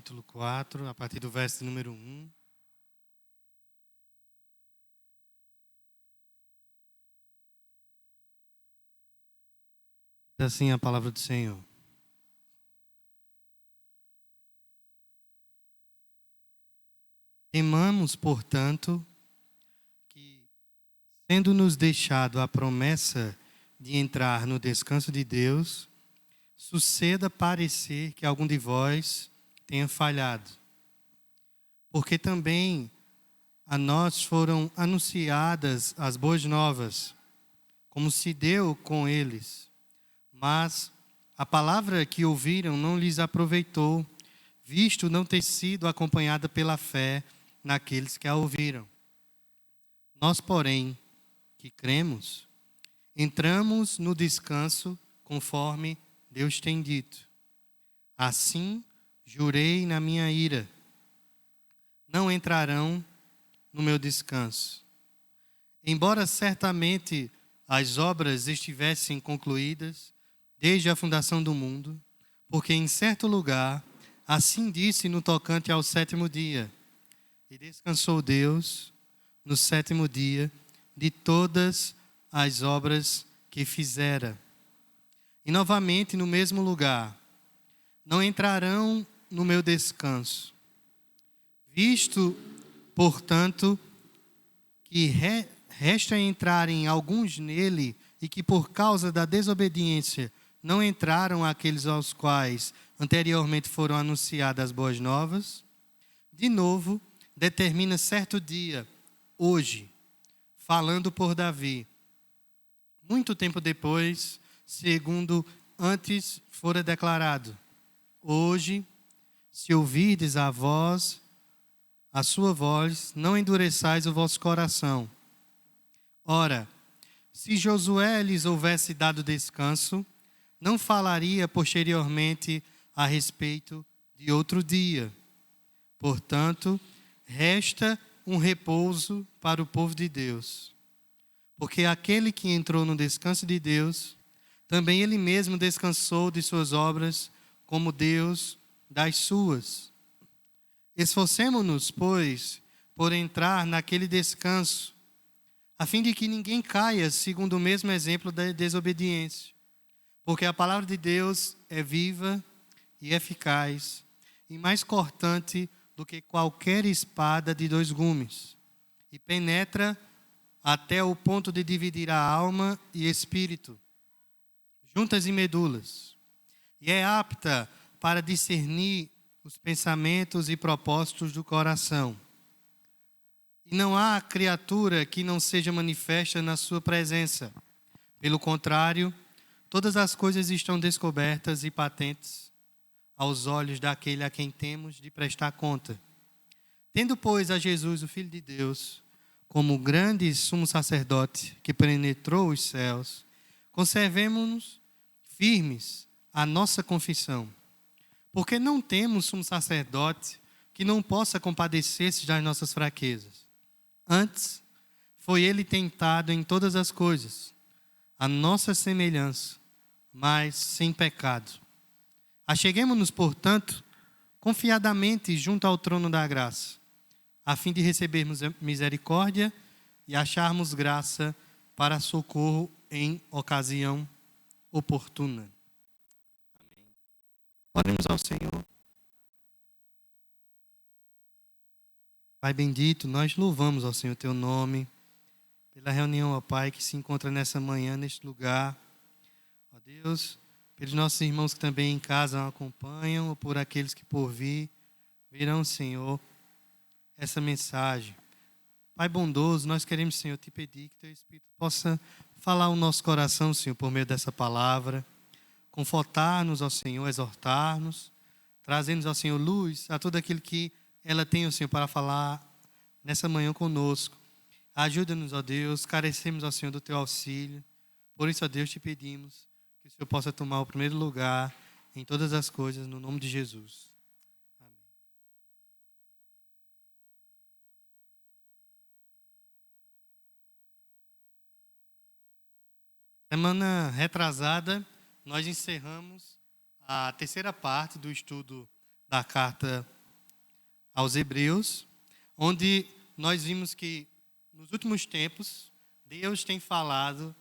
capítulo 4, a partir do verso número 1. Diz assim a palavra do Senhor. Temamos, portanto, que, sendo-nos deixado a promessa de entrar no descanso de Deus, suceda parecer que algum de vós tenha falhado. Porque também a nós foram anunciadas as boas novas, como se deu com eles. Mas a palavra que ouviram não lhes aproveitou, visto não ter sido acompanhada pela fé naqueles que a ouviram. Nós, porém, que cremos, entramos no descanso conforme Deus tem dito. Assim, jurei na minha ira, não entrarão no meu descanso. Embora certamente as obras estivessem concluídas desde a fundação do mundo, porque em certo lugar assim disse no tocante ao sétimo dia: e descansou Deus no sétimo dia de todas as obras que fizera. E novamente no mesmo lugar: não entrarão no meu descanso. Visto, portanto, que resta entrarem alguns nele, e que por causa da desobediência não entraram aqueles aos quais anteriormente foram anunciadas as boas novas, de novo determina certo dia, hoje, falando por Davi, muito tempo depois, segundo antes fora declarado: hoje, se ouvirdes a sua voz, não endureçais o vosso coração. Ora, se Josué lhes houvesse dado descanso, não falaria posteriormente a respeito de outro dia. Portanto, resta um repouso para o povo de Deus. Porque aquele que entrou no descanso de Deus, também ele mesmo descansou de suas obras, como Deus das suas. Esforcemo-nos, pois, por entrar naquele descanso, a fim de que ninguém caia segundo o mesmo exemplo da desobediência. Porque a palavra de Deus é viva e eficaz, e mais cortante do que qualquer espada de dois gumes, e penetra até o ponto de dividir a alma e espírito, juntas e medulas, e é apta para discernir os pensamentos e propósitos do coração. E não há criatura que não seja manifesta na sua presença. Pelo contrário, todas as coisas estão descobertas e patentes aos olhos daquele a quem temos de prestar conta. Tendo, pois, a Jesus, o Filho de Deus, como grande sumo sacerdote que penetrou os céus, conservemo-nos firmes a nossa confissão. Porque não temos sumo sacerdote que não possa compadecer-se das nossas fraquezas. Antes, foi ele tentado em todas as coisas, a nossa semelhança, mas sem pecado. Acheguemo-nos, portanto, confiadamente junto ao trono da graça, a fim de recebermos misericórdia e acharmos graça para socorro em ocasião oportuna. Amém. Oremos ao Senhor. Pai bendito, nós louvamos ao Senhor teu nome, pela reunião, ó Pai, que se encontra nessa manhã, neste lugar. Ó Deus, pelos nossos irmãos que também em casa acompanham, ou por aqueles que por vir, virão, Senhor, essa mensagem. Pai bondoso, nós queremos, Senhor, te pedir que teu Espírito possa falar o nosso coração, Senhor, por meio dessa palavra, confortar-nos, ó Senhor, exortar-nos, trazendo-nos, ó Senhor, luz a tudo aquilo que ela tem, ó Senhor, para falar nessa manhã conosco. Ajuda-nos, ó Deus, carecemos, ó Senhor, do teu auxílio. Por isso, ó Deus, te pedimos que o Senhor possa tomar o primeiro lugar em todas as coisas, no nome de Jesus. Amém. Semana retrasada, nós encerramos a terceira parte do estudo da carta aos Hebreus, onde nós vimos que nos últimos tempos Deus tem falado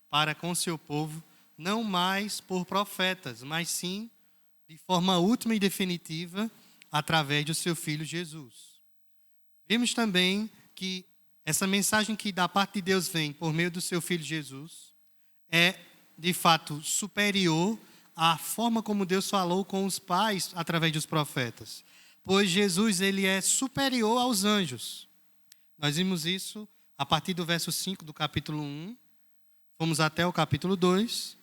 para com seu povo, não mais por profetas, mas sim de forma última e definitiva, através do seu Filho Jesus. Vimos também que essa mensagem que da parte de Deus vem por meio do seu Filho Jesus é, de fato, superior à forma como Deus falou com os pais através dos profetas. Pois Jesus, ele é superior aos anjos. Nós vimos isso a partir do verso 5 do capítulo 1. Fomos até o capítulo 2.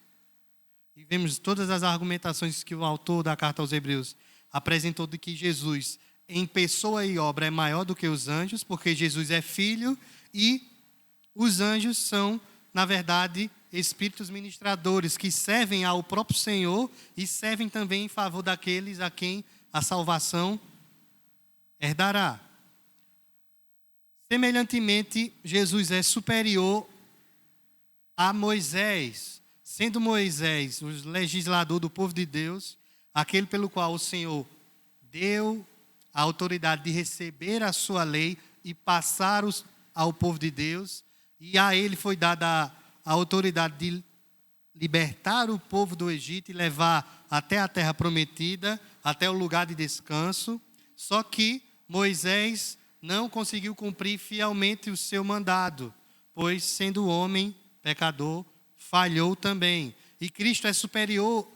E vemos todas as argumentações que o autor da carta aos Hebreus apresentou de que Jesus, em pessoa e obra, é maior do que os anjos, porque Jesus é filho e os anjos são, na verdade, espíritos ministradores que servem ao próprio Senhor e servem também em favor daqueles a quem a salvação herdará. Semelhantemente, Jesus é superior a Moisés, sendo Moisés o legislador do povo de Deus, aquele pelo qual o Senhor deu a autoridade de receber a sua lei e passar ao povo de Deus, e a ele foi dada a autoridade de libertar o povo do Egito e levar até a terra prometida, até o lugar de descanso. Só que Moisés não conseguiu cumprir fielmente o seu mandado, pois, sendo homem, pecador, falhou também. E Cristo é superior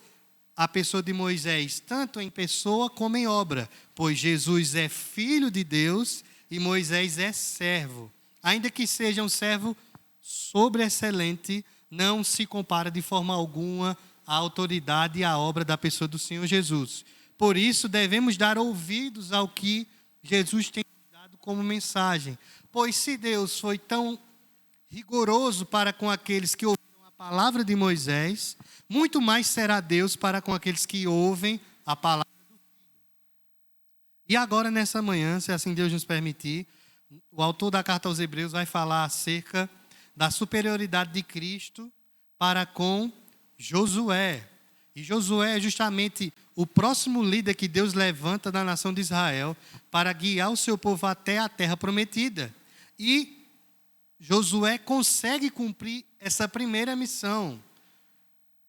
à pessoa de Moisés, tanto em pessoa como em obra, pois Jesus é filho de Deus e Moisés é servo. Ainda que seja um servo sobreexcelente, não se compara de forma alguma à autoridade e à obra da pessoa do Senhor Jesus. Por isso, devemos dar ouvidos ao que Jesus tem dado como mensagem. Pois se Deus foi tão rigoroso para com aqueles que ouviram a palavra de Moisés, muito mais será Deus para com aqueles que ouvem a palavra do Filho. E agora, nessa manhã, se assim Deus nos permitir, o autor da carta aos Hebreus vai falar acerca da superioridade de Cristo para com Josué. E Josué é justamente o próximo líder que Deus levanta da nação de Israel para guiar o seu povo até a terra prometida. E Josué consegue cumprir essa primeira missão.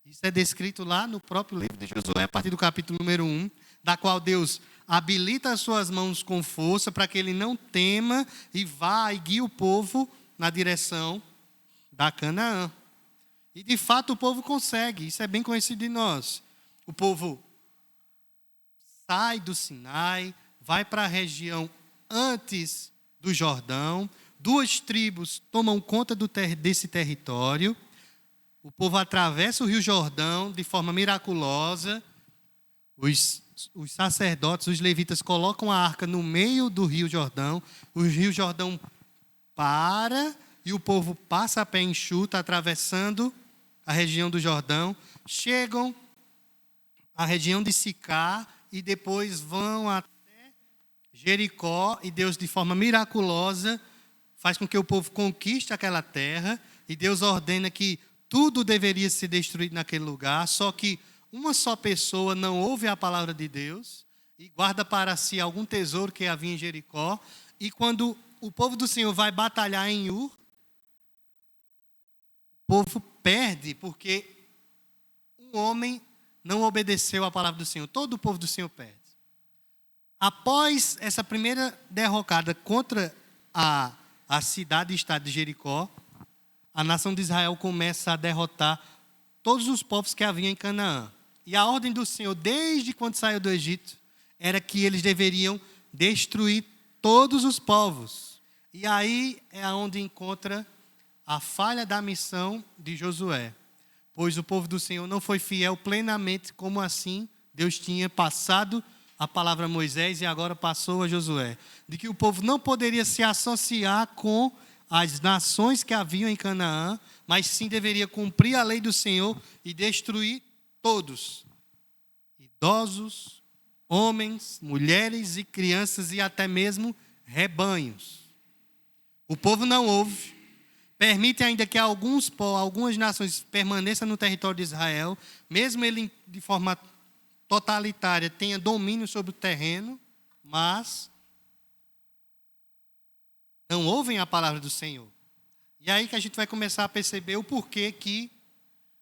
Isso é descrito lá no próprio livro de Josué, a partir do capítulo número 1, da qual Deus habilita as suas mãos com força para que ele não tema e vá e guie o povo na direção da Canaã. E de fato o povo consegue, isso é bem conhecido de nós. O povo sai do Sinai, vai para a região antes do Jordão, 2 tribos tomam conta desse território, o povo atravessa o Rio Jordão de forma miraculosa, os sacerdotes, os levitas colocam a arca no meio do Rio Jordão, o Rio Jordão para e o povo passa a pé enxuto, atravessando a região do Jordão, chegam à região de Sicar e depois vão até Jericó e Deus, de forma miraculosa, faz com que o povo conquiste aquela terra e Deus ordena que tudo deveria ser destruído naquele lugar, só que uma só pessoa não ouve a palavra de Deus e guarda para si algum tesouro que havia em Jericó. E quando o povo do Senhor vai batalhar em Ur, o povo perde porque um homem não obedeceu à palavra do Senhor. Todo o povo do Senhor perde. Após essa primeira derrocada contra a cidade e estado de Jericó, a nação de Israel começa a derrotar todos os povos que havia em Canaã. E a ordem do Senhor, desde quando saiu do Egito, era que eles deveriam destruir todos os povos. E aí é onde encontra a falha da missão de Josué. Pois o povo do Senhor não foi fiel plenamente, como assim Deus tinha passado a palavra a Moisés e agora passou a Josué. De que o povo não poderia se associar com as nações que haviam em Canaã, mas sim deveria cumprir a lei do Senhor e destruir todos. Idosos, homens, mulheres e crianças e até mesmo rebanhos. O povo não ouve, permite ainda que algumas nações permaneçam no território de Israel, mesmo ele de forma totalitária tenha domínio sobre o terreno, mas não ouvem a palavra do Senhor. E aí que a gente vai começar a perceber o porquê que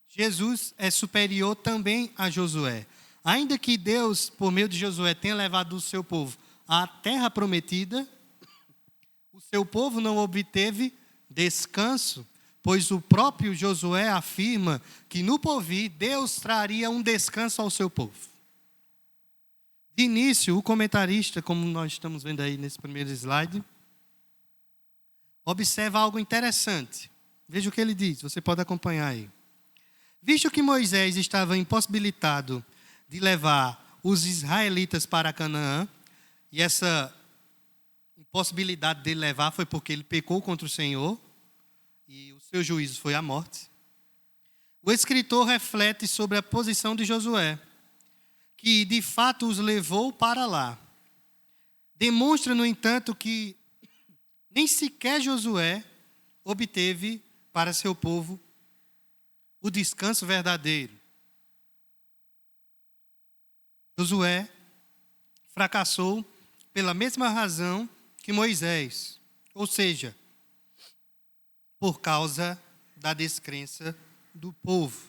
Jesus é superior também a Josué. Ainda que Deus, por meio de Josué, tenha levado o seu povo à terra prometida, o seu povo não obteve descanso, pois o próprio Josué afirma que no porvir Deus traria um descanso ao seu povo. De início, o comentarista, como nós estamos vendo aí nesse primeiro slide, observa algo interessante. Veja o que ele diz, você pode acompanhar aí. Visto que Moisés estava impossibilitado de levar os israelitas para Canaã, e essa impossibilidade de levar foi porque ele pecou contra o Senhor, e o seu juízo foi a morte. O escritor reflete sobre a posição de Josué, que de fato os levou para lá. Demonstra, no entanto, que nem sequer Josué obteve para seu povo o descanso verdadeiro. Josué fracassou pela mesma razão que Moisés, ou seja, por causa da descrença do povo.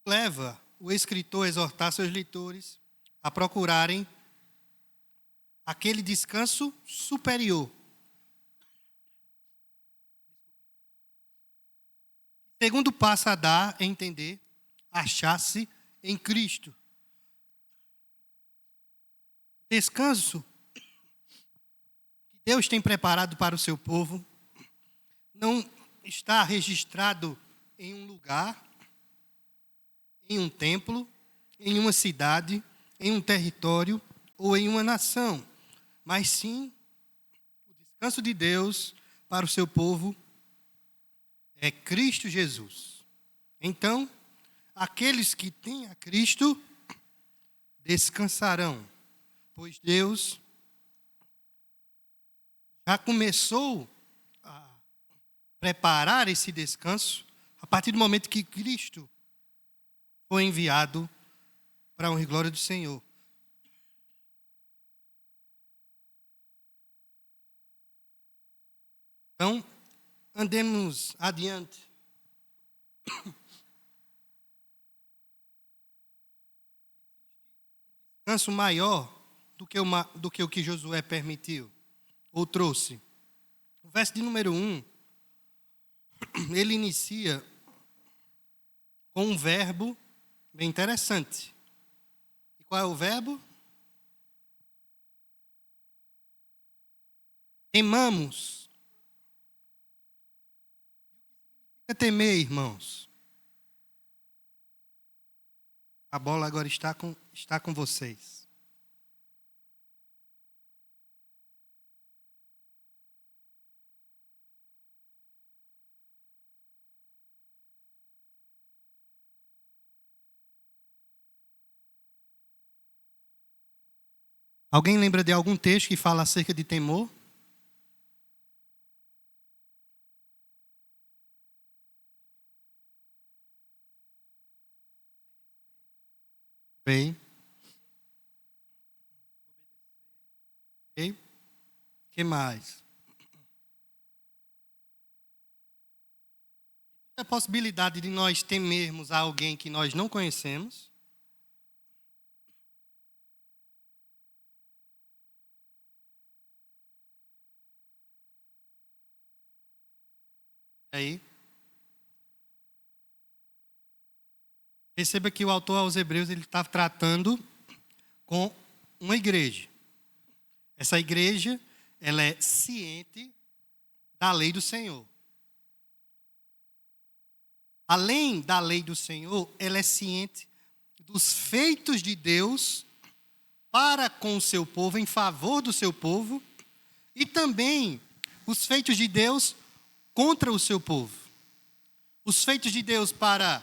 Leva o escritor a exortar seus leitores a procurarem aquele descanso superior. O segundo passo a dar é entender, achar-se em Cristo. Descanso que Deus tem preparado para o seu povo não está registrado em um lugar, em um templo, em uma cidade, em um território ou em uma nação, mas sim o descanso de Deus para o seu povo é Cristo Jesus. Então, aqueles que têm a Cristo descansarão, pois Deus já começou a preparar esse descanso a partir do momento que Cristo foi enviado para a honra e glória do Senhor. Então, andemos adiante. Descanso maior do que o que Josué permitiu, ou trouxe. O verso de número 1, ele inicia com um verbo bem interessante. E qual é o verbo? Temamos. O que é temer, irmãos? A bola agora está com vocês. Alguém lembra de algum texto que fala acerca de temor? Bem. Ok. O que mais? A possibilidade de nós temermos a alguém que nós não conhecemos. Aí. Perceba que o autor aos Hebreus ele está tratando com uma igreja. Essa igreja, ela é ciente da lei do Senhor. Além da lei do Senhor, ela é ciente dos feitos de Deus para com o seu povo, em favor do seu povo, e também os feitos de Deus contra o seu povo. Os feitos de Deus para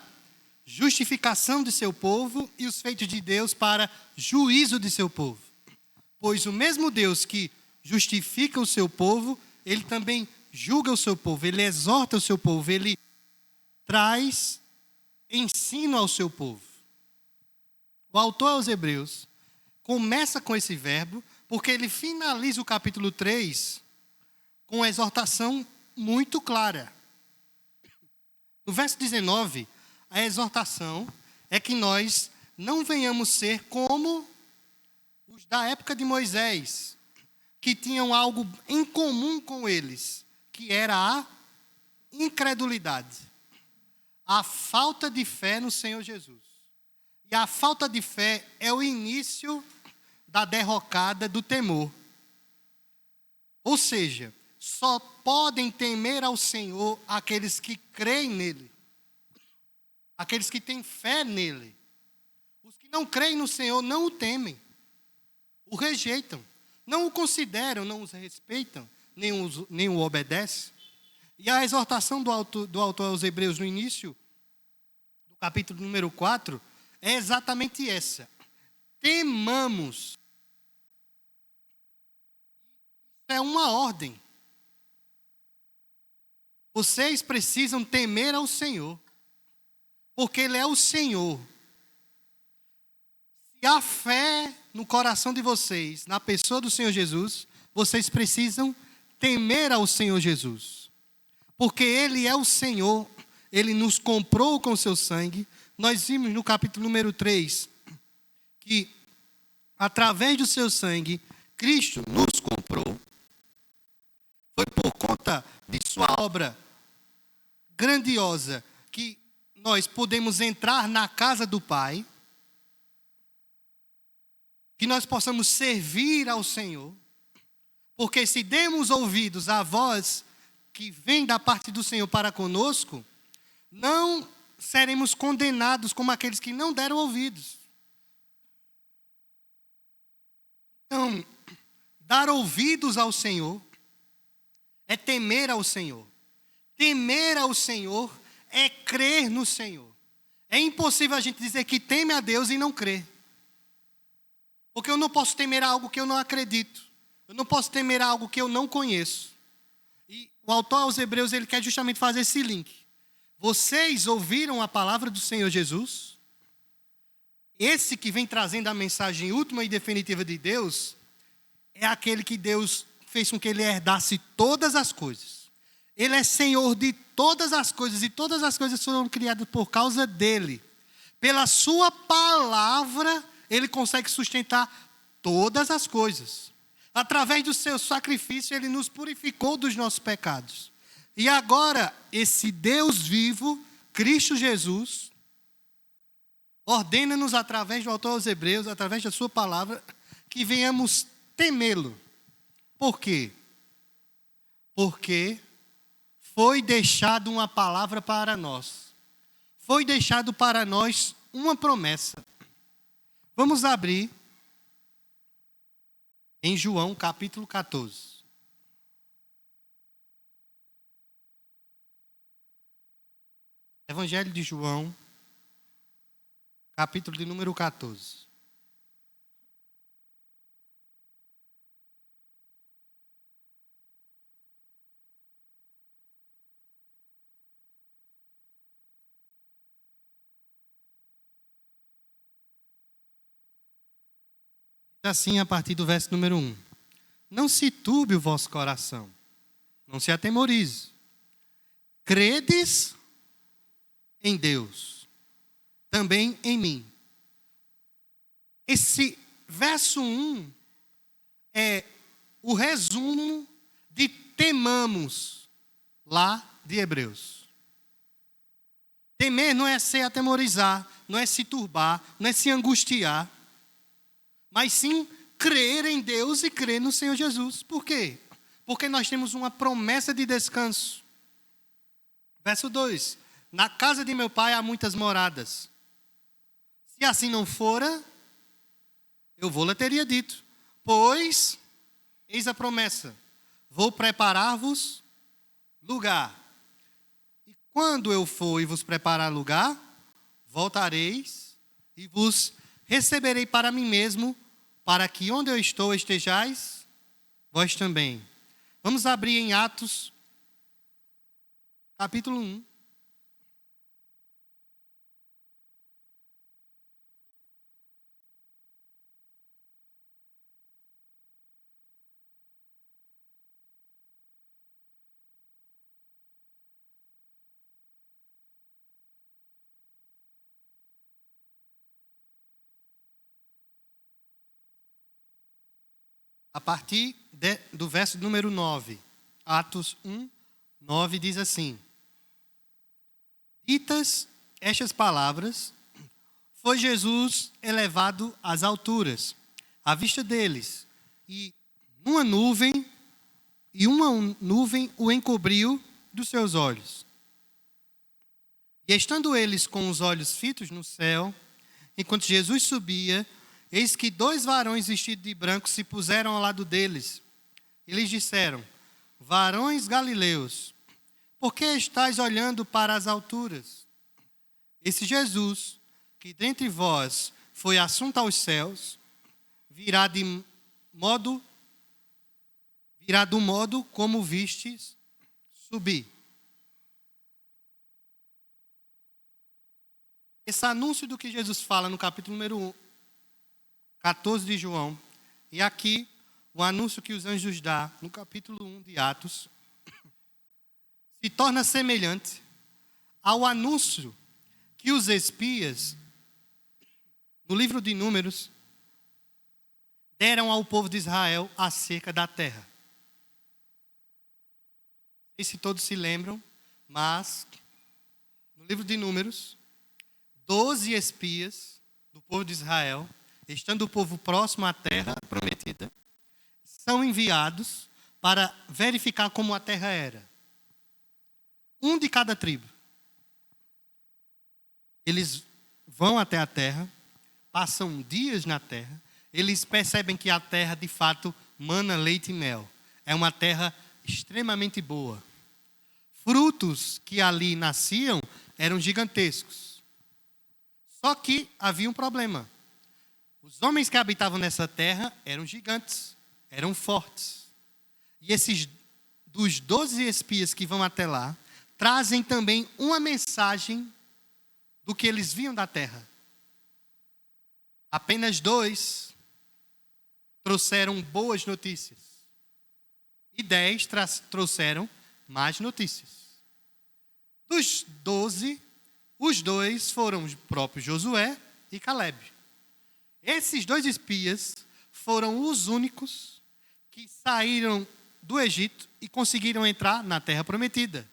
justificação de seu povo e os feitos de Deus para juízo de seu povo. Pois o mesmo Deus que justifica o seu povo, ele também julga o seu povo, ele exorta o seu povo, ele traz ensino ao seu povo. O autor aos Hebreus começa com esse verbo, porque ele finaliza o capítulo 3 com uma exortação muito clara. No verso 19, a exortação é que nós não venhamos ser como os da época de Moisés, que tinham algo em comum com eles, que era a incredulidade, a falta de fé no Senhor Jesus. E a falta de fé é o início da derrocada do temor. Ou seja, só podem temer ao Senhor aqueles que creem nele, aqueles que têm fé nele. Os que não creem no Senhor não o temem, o rejeitam, não o consideram, não os respeitam, nem o obedecem. E a exortação do autor aos Hebreus no início do capítulo número 4 é exatamente essa: temamos. Isso é uma ordem. Vocês precisam temer ao Senhor, porque Ele é o Senhor. Se há fé no coração de vocês, na pessoa do Senhor Jesus, vocês precisam temer ao Senhor Jesus, porque Ele é o Senhor, Ele nos comprou com seu sangue. Nós vimos no capítulo número 3, que através do seu sangue, Cristo nos comprou. Foi por conta de sua obra grandiosa que nós podemos entrar na casa do Pai, que nós possamos servir ao Senhor, porque se demos ouvidos à voz que vem da parte do Senhor para conosco, não seremos condenados como aqueles que não deram ouvidos. Então, dar ouvidos ao Senhor é temer ao Senhor. Temer ao Senhor é crer no Senhor. É impossível a gente dizer que teme a Deus e não crer. Porque eu não posso temer a algo que eu não acredito. Eu não posso temer a algo que eu não conheço. E o autor aos Hebreus, ele quer justamente fazer esse link. Vocês ouviram a palavra do Senhor Jesus? Esse que vem trazendo a mensagem última e definitiva de Deus é aquele que Deus fez com que ele herdasse todas as coisas. Ele é Senhor de todas as coisas, e todas as coisas foram criadas por causa dele. Pela sua palavra, ele consegue sustentar todas as coisas. Através do seu sacrifício, ele nos purificou dos nossos pecados. E agora, esse Deus vivo, Cristo Jesus, ordena-nos através do autor aos Hebreus, através da sua palavra, que venhamos temê-lo. Por quê? Porque foi deixado uma palavra para nós. Foi deixado para nós uma promessa. Vamos abrir em João capítulo 14. Evangelho de João, capítulo de número 14. Assim, a partir do verso número 1. Não se turbe o vosso coração, não se atemorize. Credes em Deus, também em mim. Esse verso 1 é o resumo de temamos lá de Hebreus. Temer não é se atemorizar, não é se turbar, não é se angustiar, mas sim crer em Deus e crer no Senhor Jesus. Por quê? Porque nós temos uma promessa de descanso. Verso 2. Na casa de meu pai há muitas moradas. Se assim não fora, eu vou-lhe teria dito. Pois, eis a promessa, vou preparar-vos lugar. E quando eu for e vos preparar lugar, voltareis e vos receberei para mim mesmo, para que onde eu estou estejais, vós também. Vamos abrir em Atos, capítulo 1. A partir do verso número 9. Atos 1, 9 diz assim: ditas estas palavras, foi Jesus elevado às alturas, à vista deles, e uma nuvem o encobriu dos seus olhos. E estando eles com os olhos fitos no céu, enquanto Jesus subia, eis que 2 varões vestidos de branco se puseram ao lado deles. E lhes disseram: varões galileus, por que estáis olhando para as alturas? Esse Jesus, que dentre vós foi assunto aos céus, virá do modo como vistes subir. Esse anúncio do que Jesus fala no capítulo número 14 de João, e aqui o anúncio que os anjos dão no capítulo 1 de Atos, se torna semelhante ao anúncio que os espias, no livro de Números, deram ao povo de Israel acerca da terra. Não sei se todos se lembram, mas no livro de Números, 12 espias do povo de Israel, estando o povo próximo à terra prometida, são enviados para verificar como a terra era. Um de cada tribo. Eles vão até a terra, passam dias na terra, eles percebem que a terra de fato mana leite e mel. É uma terra extremamente boa. Frutos que ali nasciam eram gigantescos. Só que havia um problema. Os homens que habitavam nessa terra eram gigantes, eram fortes. E esses dos 12 espias que vão até lá, trazem também uma mensagem do que eles viam da terra. Apenas 2 trouxeram boas notícias. E 10 trouxeram más notícias. Dos 12, os 2 foram o próprio Josué e Caleb. Esses 2 espias foram os únicos que saíram do Egito e conseguiram entrar na terra prometida.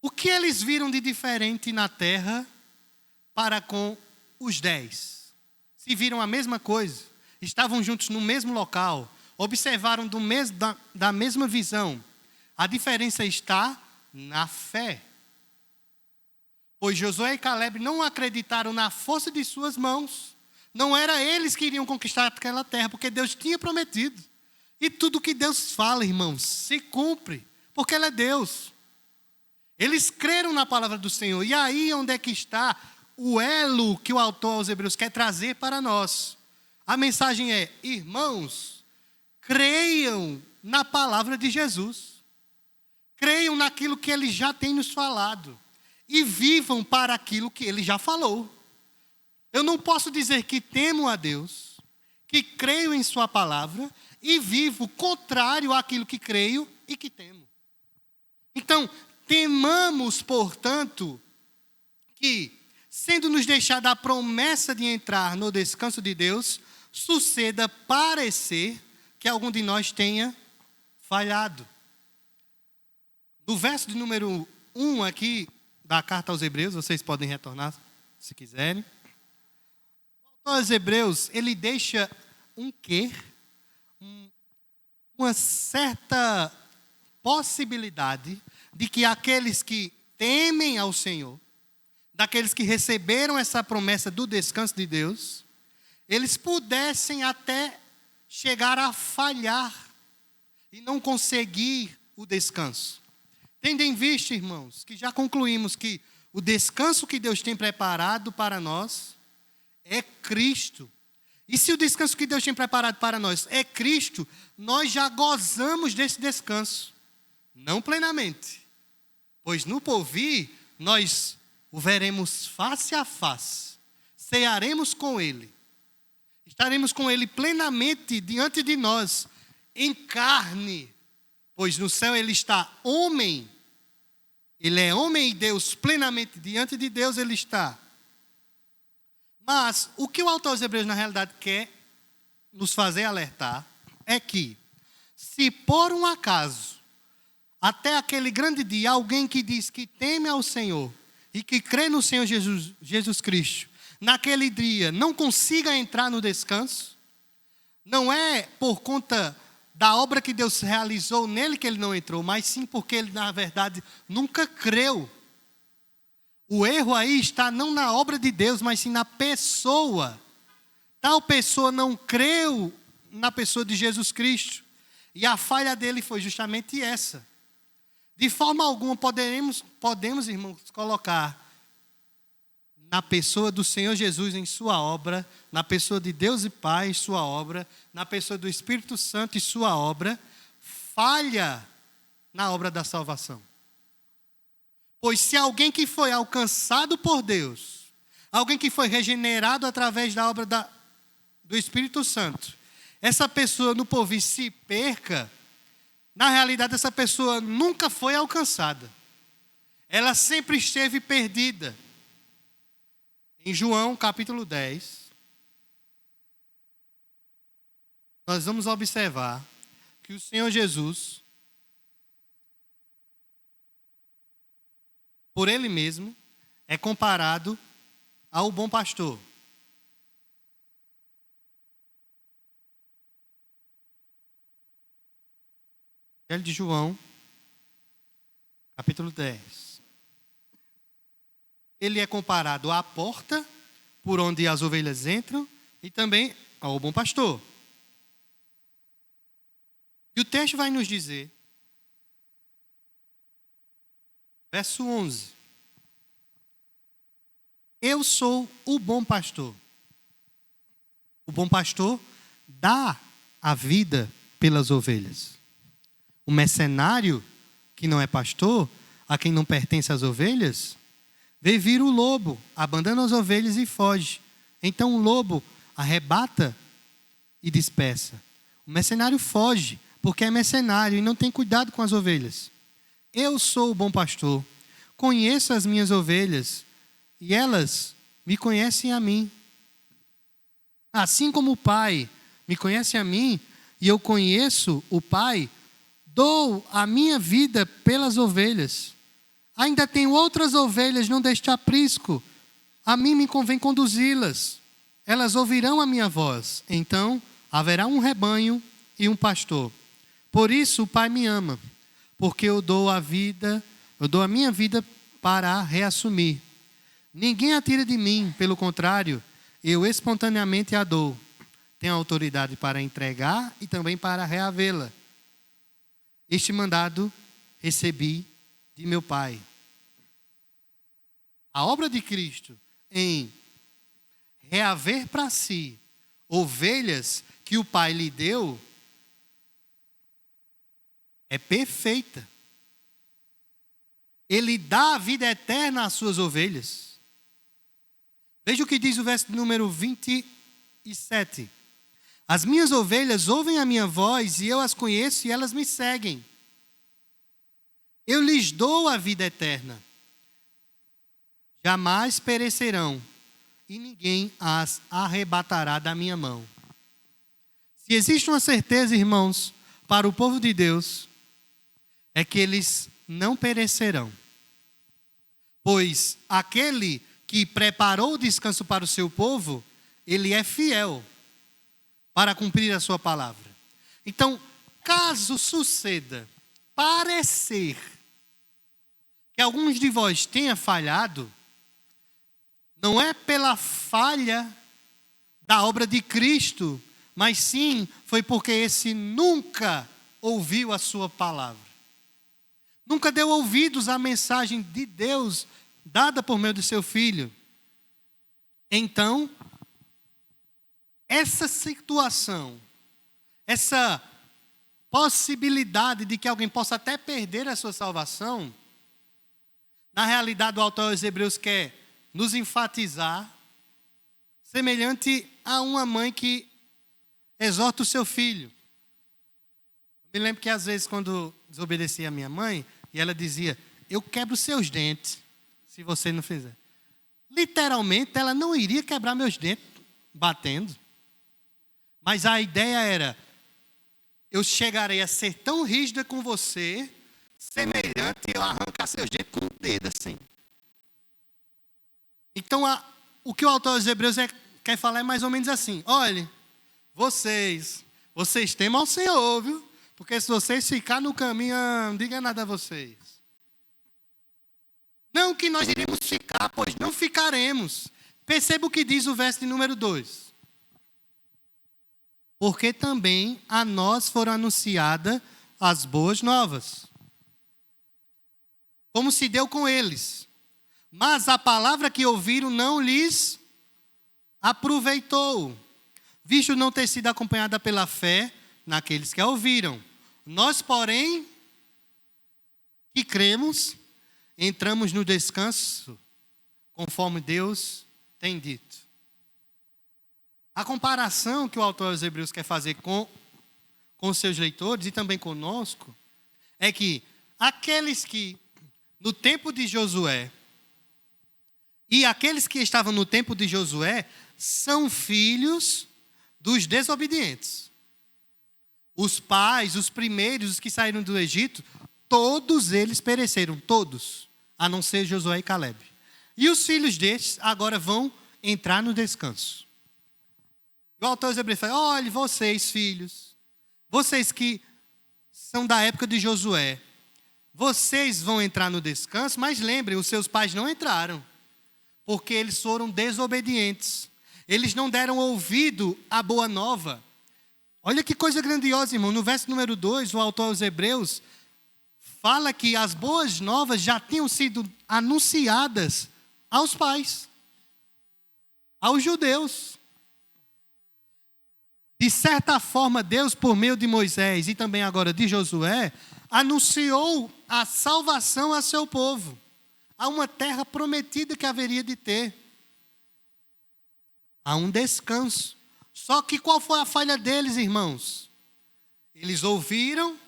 O que eles viram de diferente na terra para com os 10? Se viram a mesma coisa, estavam juntos no mesmo local, observaram da mesma visão. A diferença está na fé. Pois Josué e Caleb não acreditaram na força de suas mãos. Não era eles que iriam conquistar aquela terra, porque Deus tinha prometido. E tudo que Deus fala, irmãos, se cumpre, porque Ele é Deus. Eles creram na palavra do Senhor. E aí onde é que está o elo que o autor aos Hebreus quer trazer para nós? A mensagem é: irmãos, creiam na palavra de Jesus. Creiam naquilo que Ele já tem nos falado. E vivam para aquilo que Ele já falou. Eu não posso dizer que temo a Deus, que creio em sua palavra e vivo contrário àquilo que creio e que temo. Então, temamos, portanto, que, sendo nos deixada a promessa de entrar no descanso de Deus, suceda parecer que algum de nós tenha falhado. No verso de número 1 aqui da carta aos Hebreus, vocês podem retornar se quiserem. O autor aos Hebreus, ele deixa uma certa possibilidade de que aqueles que temem ao Senhor, daqueles que receberam essa promessa do descanso de Deus, eles pudessem até chegar a falhar e não conseguir o descanso. Tendo em vista, irmãos, que já concluímos que o descanso que Deus tem preparado para nós é Cristo. E se o descanso que Deus tem preparado para nós é Cristo, nós já gozamos desse descanso. não plenamente, pois no porvir nós o veremos face a face, cearemos com ele, estaremos com ele plenamente diante de nós, em carne, pois no céu ele está homem, ele é homem e Deus, plenamente diante de Deus ele está. Mas o que o autor aos Hebreus na realidade quer nos fazer alertar é que, se por um acaso, até aquele grande dia, alguém que diz que teme ao Senhor e que crê no Senhor Jesus Cristo, naquele dia não consiga entrar no descanso, não é por conta da obra que Deus realizou nele que ele não entrou, mas sim porque ele, na verdade, nunca creu. O erro aí está não na obra de Deus, mas sim na pessoa. Tal pessoa não creu na pessoa de Jesus Cristo. E a falha dele foi justamente essa. De forma alguma podemos, irmãos, colocar na pessoa do Senhor Jesus em sua obra, na pessoa de Deus e Pai em sua obra, na pessoa do Espírito Santo em sua obra, falha na obra da salvação. Pois se alguém que foi alcançado por Deus, alguém que foi regenerado através da obra do Espírito Santo, essa pessoa no porvir se perca, na realidade essa pessoa nunca foi alcançada. Ela sempre esteve perdida. Em João capítulo 10, nós vamos observar que o Senhor Jesus, por ele mesmo, é comparado ao bom pastor. Evangelho de João, capítulo 10. Ele é comparado à porta, por onde as ovelhas entram, e também ao bom pastor. E o texto vai nos dizer, verso 11: eu sou o bom pastor. O bom pastor dá a vida pelas ovelhas. O mercenário, que não é pastor, a quem não pertence as ovelhas, vê vir o lobo, abandona as ovelhas e foge. Então o lobo arrebata e dispersa. O mercenário foge, porque é mercenário e não tem cuidado com as ovelhas. Eu sou o bom pastor, conheço as minhas ovelhas e elas me conhecem a mim. Assim como o Pai me conhece a mim e eu conheço o Pai, dou a minha vida pelas ovelhas. Ainda tenho outras ovelhas, não deste aprisco. A mim me convém conduzi-las. Elas ouvirão a minha voz. Então haverá um rebanho e um pastor. Por isso o Pai me ama, porque eu dou a minha vida para a reassumir. Ninguém a tira de mim, pelo contrário, eu espontaneamente a dou. Tenho autoridade para entregar e também para reavê-la. Este mandado recebi de meu Pai. A obra de Cristo em reaver para si ovelhas que o Pai lhe deu é perfeita. Ele dá a vida eterna às suas ovelhas. Veja o que diz o verso número 27. As minhas ovelhas ouvem a minha voz e eu as conheço e elas me seguem. Eu lhes dou a vida eterna. Jamais perecerão e ninguém as arrebatará da minha mão. Se existe uma certeza, irmãos, para o povo de Deus, é que eles não perecerão. Pois aquele que preparou o descanso para o seu povo, ele é fiel para cumprir a sua palavra. Então, caso suceda parecer que alguns de vós tenha falhado, não é pela falha da obra de Cristo, mas sim foi porque esse nunca ouviu a sua palavra. Nunca deu ouvidos à mensagem de Deus dada por meio de seu Filho. Então, essa situação, essa possibilidade de que alguém possa até perder a sua salvação, na realidade o autor aos Hebreus quer nos enfatizar, semelhante a uma mãe que exorta o seu filho. Me lembro que às vezes quando desobedecia a minha mãe, e ela dizia, eu quebro seus dentes, se você não fizer. Literalmente, ela não iria quebrar meus dentes batendo. Mas a ideia era, eu chegarei a ser tão rígida com você, semelhante a eu arrancar seus dentes com o dedo assim. Então, o que o autor dos Hebreus quer falar é mais ou menos assim. Olhe, vocês temam ao Senhor, viu? Porque se vocês ficarem no caminho, não diga nada a vocês. Não que nós iremos ficar, pois não ficaremos. Perceba o que diz o verso de número 2. Porque também a nós foram anunciadas as boas novas, como se deu com eles. Mas a palavra que ouviram não lhes aproveitou, visto não ter sido acompanhada pela fé naqueles que a ouviram. Nós, porém, que cremos, entramos no descanso, conforme Deus tem dito. A comparação que o autor aos Hebreus quer fazer com seus leitores e também conosco, é que aqueles que no tempo de Josué, e aqueles que estavam no tempo de Josué, são filhos dos desobedientes. Os pais, os primeiros, os que saíram do Egito, todos eles pereceram, todos, a não ser Josué e Caleb. E os filhos destes agora vão entrar no descanso. O autor dos Hebreus fala, olha, vocês filhos, vocês que são da época de Josué, vocês vão entrar no descanso, mas lembrem, os seus pais não entraram, porque eles foram desobedientes. Eles não deram ouvido à boa nova. Olha que coisa grandiosa, irmão. No verso número 2, o autor aos Hebreus fala que as boas novas já tinham sido anunciadas aos pais, aos judeus. De certa forma, Deus, por meio de Moisés e também agora de Josué, anunciou a salvação a seu povo, a uma terra prometida que haveria de ter, a um descanso. Só que qual foi a falha deles, irmãos? Eles ouviram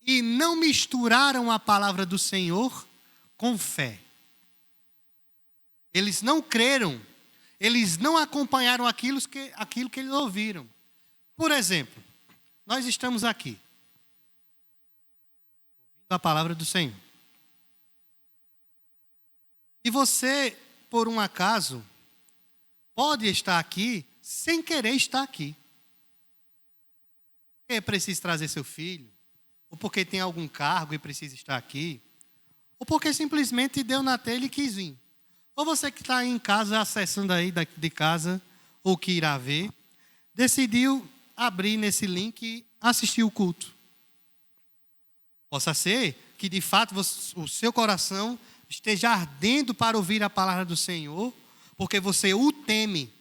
e não misturaram a palavra do Senhor com fé. Eles não creram, eles não acompanharam aquilo que eles ouviram. Por exemplo, nós estamos aqui, ouvindo a palavra do Senhor. E você, por um acaso, pode estar aqui sem querer estar aqui. Porque é preciso trazer seu filho, ou porque tem algum cargo e precisa estar aqui, ou porque simplesmente deu na telha e quis vir. Ou você que está aí em casa, acessando aí de casa, ou que irá ver, decidiu abrir nesse link e assistir o culto. Possa ser que de fato o seu coração esteja ardendo para ouvir a palavra do Senhor, porque você o teme.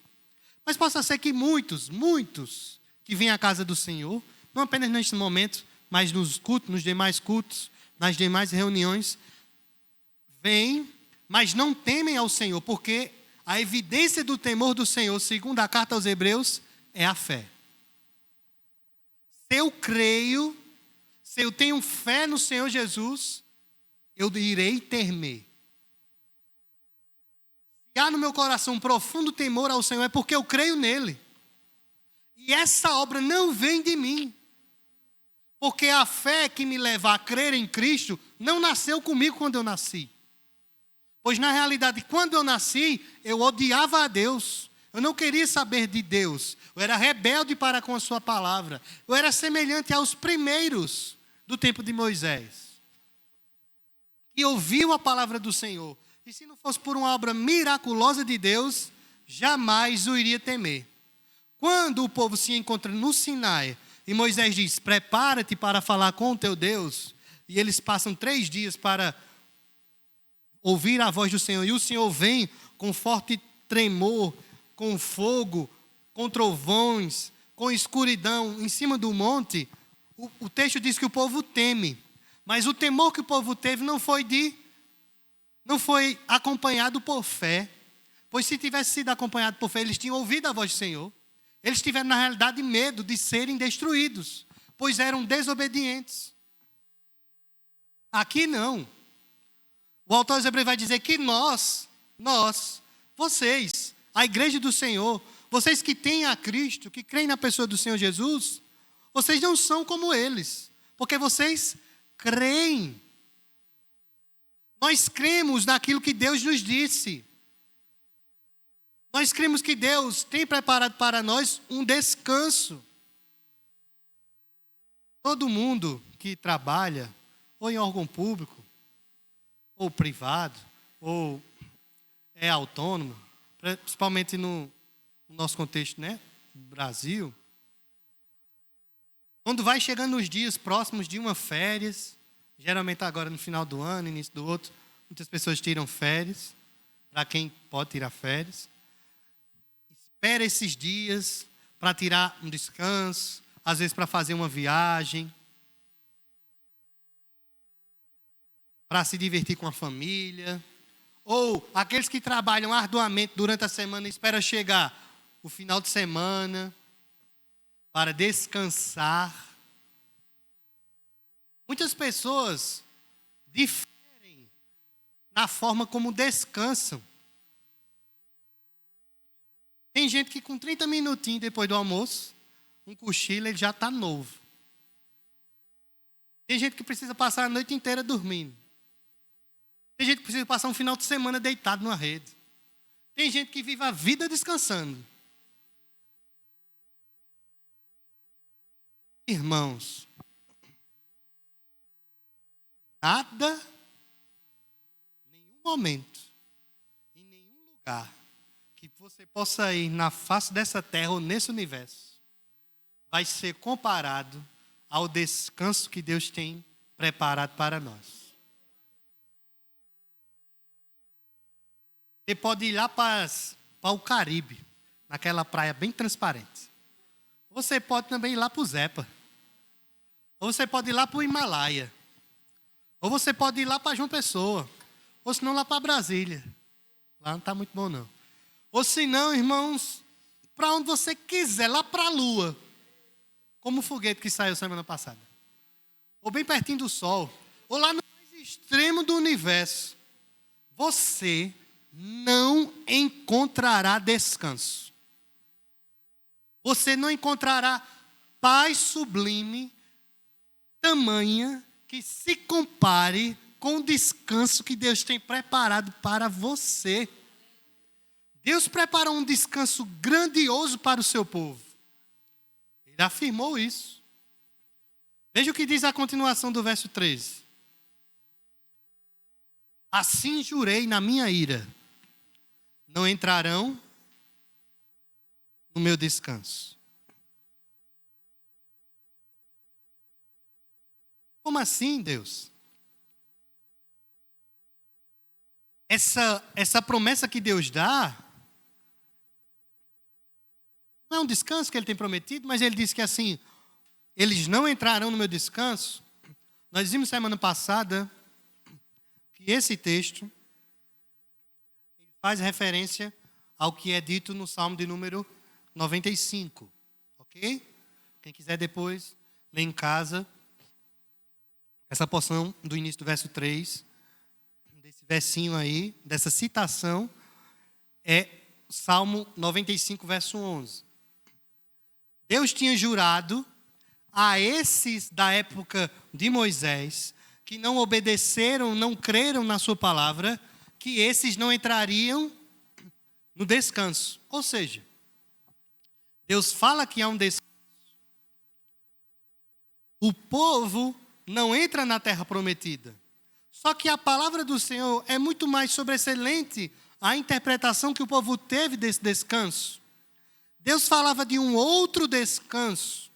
Mas possa ser que muitos que vêm à casa do Senhor, não apenas neste momento, mas nos cultos, nos demais cultos, nas demais reuniões, vêm, mas não temem ao Senhor, porque a evidência do temor do Senhor, segundo a carta aos Hebreus, é a fé. Se eu creio, se eu tenho fé no Senhor Jesus, eu irei temer. Se há no meu coração um profundo temor ao Senhor, é porque eu creio nele. E essa obra não vem de mim. Porque a fé que me leva a crer em Cristo não nasceu comigo quando eu nasci. Pois na realidade, quando eu nasci, eu odiava a Deus. Eu não queria saber de Deus. Eu era rebelde para com a sua palavra. Eu era semelhante aos primeiros do tempo de Moisés, que ouviu a palavra do Senhor. E se não fosse por uma obra miraculosa de Deus, jamais o iria temer. Quando o povo se encontra no Sinai, e Moisés diz, prepara-te para falar com o teu Deus, e eles passam 3 dias para ouvir a voz do Senhor, e o Senhor vem com forte tremor, com fogo, com trovões, com escuridão em cima do monte, o texto diz que o povo teme, mas o temor que o povo teve não foi acompanhado por fé, pois se tivesse sido acompanhado por fé, eles tinham ouvido a voz do Senhor. Eles tiveram, na realidade, medo de serem destruídos, pois eram desobedientes. Aqui não. O autor aos Hebreus vai dizer que vocês, a igreja do Senhor, vocês que têm a Cristo, que creem na pessoa do Senhor Jesus, vocês não são como eles, porque vocês creem. Nós cremos naquilo que Deus nos disse. Nós cremos que Deus tem preparado para nós um descanso. Todo mundo que trabalha, ou em órgão público, ou privado, ou é autônomo, principalmente no nosso contexto, né, Brasil, quando vai chegando os dias próximos de uma férias, geralmente agora no final do ano, início do outro, muitas pessoas tiram férias, para quem pode tirar férias. Espera esses dias para tirar um descanso, às vezes para fazer uma viagem, para se divertir com a família, ou aqueles que trabalham arduamente durante a semana e esperam chegar o final de semana para descansar. Muitas pessoas diferem na forma como descansam. Tem gente que com 30 minutinhos depois do almoço, um cochilo, ele já está novo. Tem gente que precisa passar a noite inteira dormindo. Tem gente que precisa passar um final de semana deitado numa rede. Tem gente que vive a vida descansando. Irmãos, nada, nenhum momento, em nenhum lugar que você possa ir na face dessa terra ou nesse universo, vai ser comparado ao descanso que Deus tem preparado para nós. Você pode ir lá para o Caribe, naquela praia bem transparente. Você pode também ir lá para o Zepa. Ou você pode ir lá para o Himalaia. Ou você pode ir lá para João Pessoa. Ou se não, lá para Brasília. Lá não está muito bom, não. Ou se não, irmãos, para onde você quiser, lá para a Lua. Como o foguete que saiu semana passada. Ou bem pertinho do Sol. Ou lá no mais extremo do universo. Você não encontrará descanso. Você não encontrará paz sublime, tamanha, que se compare com o descanso que Deus tem preparado para você. Deus preparou um descanso grandioso para o seu povo. Ele afirmou isso. Veja o que diz a continuação do verso 13. Assim jurei na minha ira, não entrarão no meu descanso. Como assim, Deus? Essa promessa que Deus dá não é um descanso que Ele tem prometido, mas Ele disse que assim, eles não entrarão no meu descanso. Nós vimos semana passada que esse texto faz referência ao que é dito no Salmo de número 95, ok? Quem quiser depois ler em casa essa porção do início do verso 3, desse versinho aí, dessa citação, é Salmo 95, verso 11. Deus tinha jurado a esses da época de Moisés, que não obedeceram, não creram na sua palavra, que esses não entrariam no descanso. Ou seja, Deus fala que há um descanso. O povo não entra na terra prometida. Só que a palavra do Senhor é muito mais sobressalente a interpretação que o povo teve desse descanso. Deus falava de um outro descanso.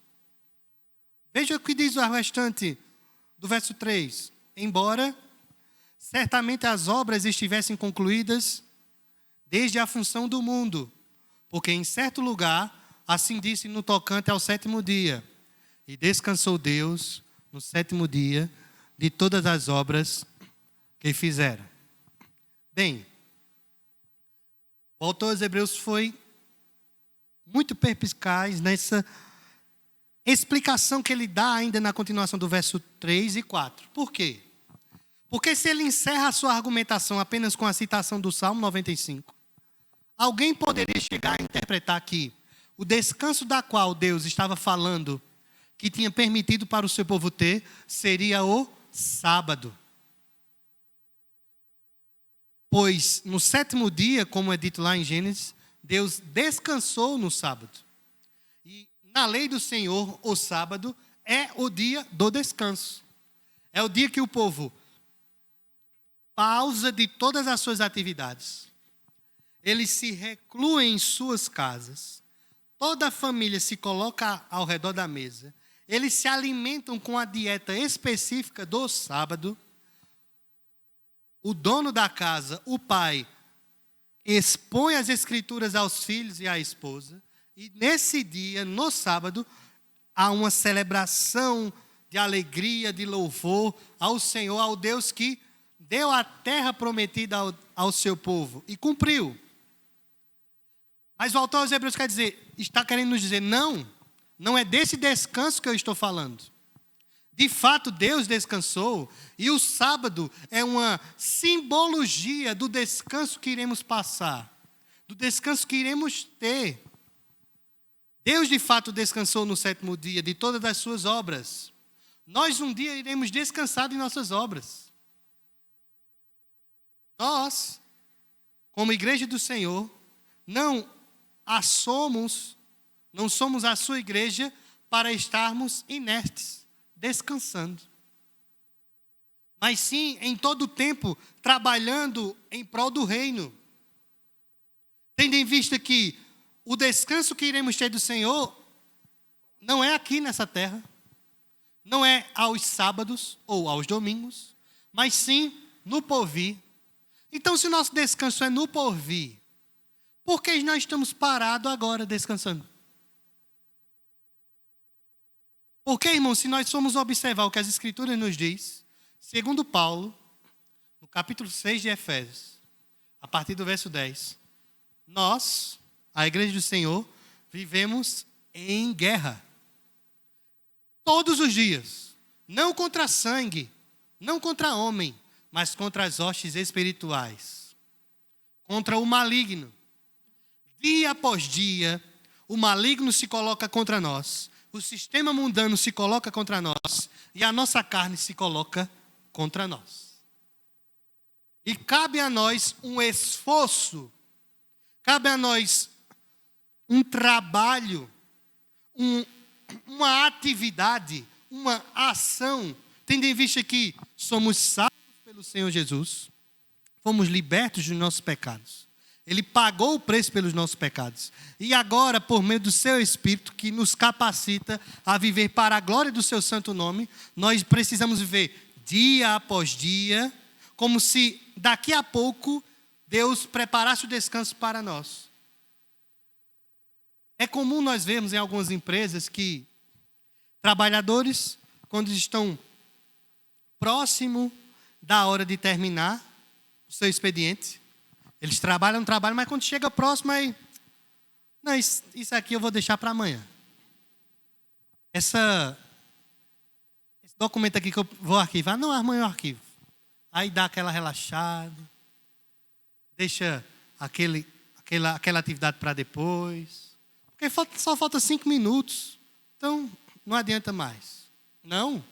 Veja o que diz o restante do verso 3. Embora certamente as obras estivessem concluídas desde a função do mundo, porque em certo lugar, assim disse no tocante ao sétimo dia, E descansou Deus no sétimo dia de todas as obras que fizeram. Bem, o autor aos Hebreus foi muito perspicaz nessa explicação que ele dá ainda na continuação do verso 3 e 4. Por quê? Porque se ele encerra a sua argumentação apenas com a citação do Salmo 95, alguém poderia chegar a interpretar que o descanso da qual Deus estava falando, que tinha permitido para o seu povo ter, seria o sábado. Pois no sétimo dia, como é dito lá em Gênesis, Deus descansou no sábado. E na lei do Senhor, o sábado é o dia do descanso. É o dia que o povo pausa de todas as suas atividades. Eles se recluem em suas casas. Toda a família se coloca ao redor da mesa. Eles se alimentam com a dieta específica do sábado. O dono da casa, o pai, expõe as escrituras aos filhos e à esposa. E nesse dia, no sábado, há uma celebração de alegria, de louvor ao Senhor, ao Deus que deu a terra prometida ao seu povo e cumpriu. Mas o autor aos Hebreus está querendo nos dizer, não é desse descanso que eu estou falando. De fato, Deus descansou e o sábado é uma simbologia do descanso que iremos passar, do descanso que iremos ter. Deus de fato descansou no sétimo dia de todas as suas obras. Nós um dia iremos descansar de nossas obras. Nós, como igreja do Senhor, não somos a sua igreja para estarmos inertes, descansando. Mas sim, em todo o tempo, trabalhando em prol do reino. Tendo em vista que o descanso que iremos ter do Senhor não é aqui nessa terra, não é aos sábados ou aos domingos, mas sim no porvir. Então, se o nosso descanso é no porvir, por que nós estamos parados agora descansando? Porque, irmãos, se nós formos observar o que as Escrituras nos diz, segundo Paulo, no capítulo 6 de Efésios, a partir do verso 10, nós, a igreja do Senhor, vivemos em guerra. Todos os dias. Não contra sangue, não contra homem, mas contra as hostes espirituais. Contra o maligno. Dia após dia, o maligno se coloca contra nós. O sistema mundano se coloca contra nós. E a nossa carne se coloca contra nós. E cabe a nós um esforço. Cabe a nós um trabalho. Uma atividade. Uma ação. Tendo em vista que somos salvos pelo Senhor Jesus. Fomos libertos dos nossos pecados. Ele pagou o preço pelos nossos pecados. E agora, por meio do seu Espírito, que nos capacita a viver para a glória do seu santo nome, nós precisamos viver dia após dia, como se daqui a pouco Deus preparasse o descanso para nós. É comum nós vermos em algumas empresas que trabalhadores, quando estão próximo da hora de terminar o seu expediente, eles trabalham, mas quando chega próximo, aí... Não, isso aqui eu vou deixar para amanhã. Esse documento aqui que eu vou arquivar, não, amanhã eu arquivo. Aí dá aquela relaxada. Deixa aquela atividade para depois. Porque só falta 5 minutos. Então, não adianta mais. Não.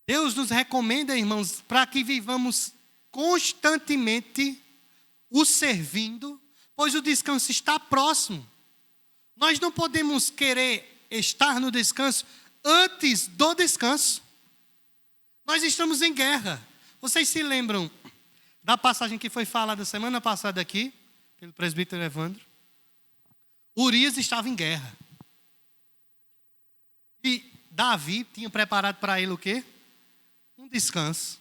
Deus nos recomenda, irmãos, para que vivamos constantemente o servindo, pois o descanso está próximo. Nós não podemos querer estar no descanso antes do descanso. Nós estamos em guerra. Vocês se lembram da passagem que foi falada semana passada aqui, pelo presbítero Evandro? Urias estava em guerra. E Davi tinha preparado para ele o quê? Um descanso.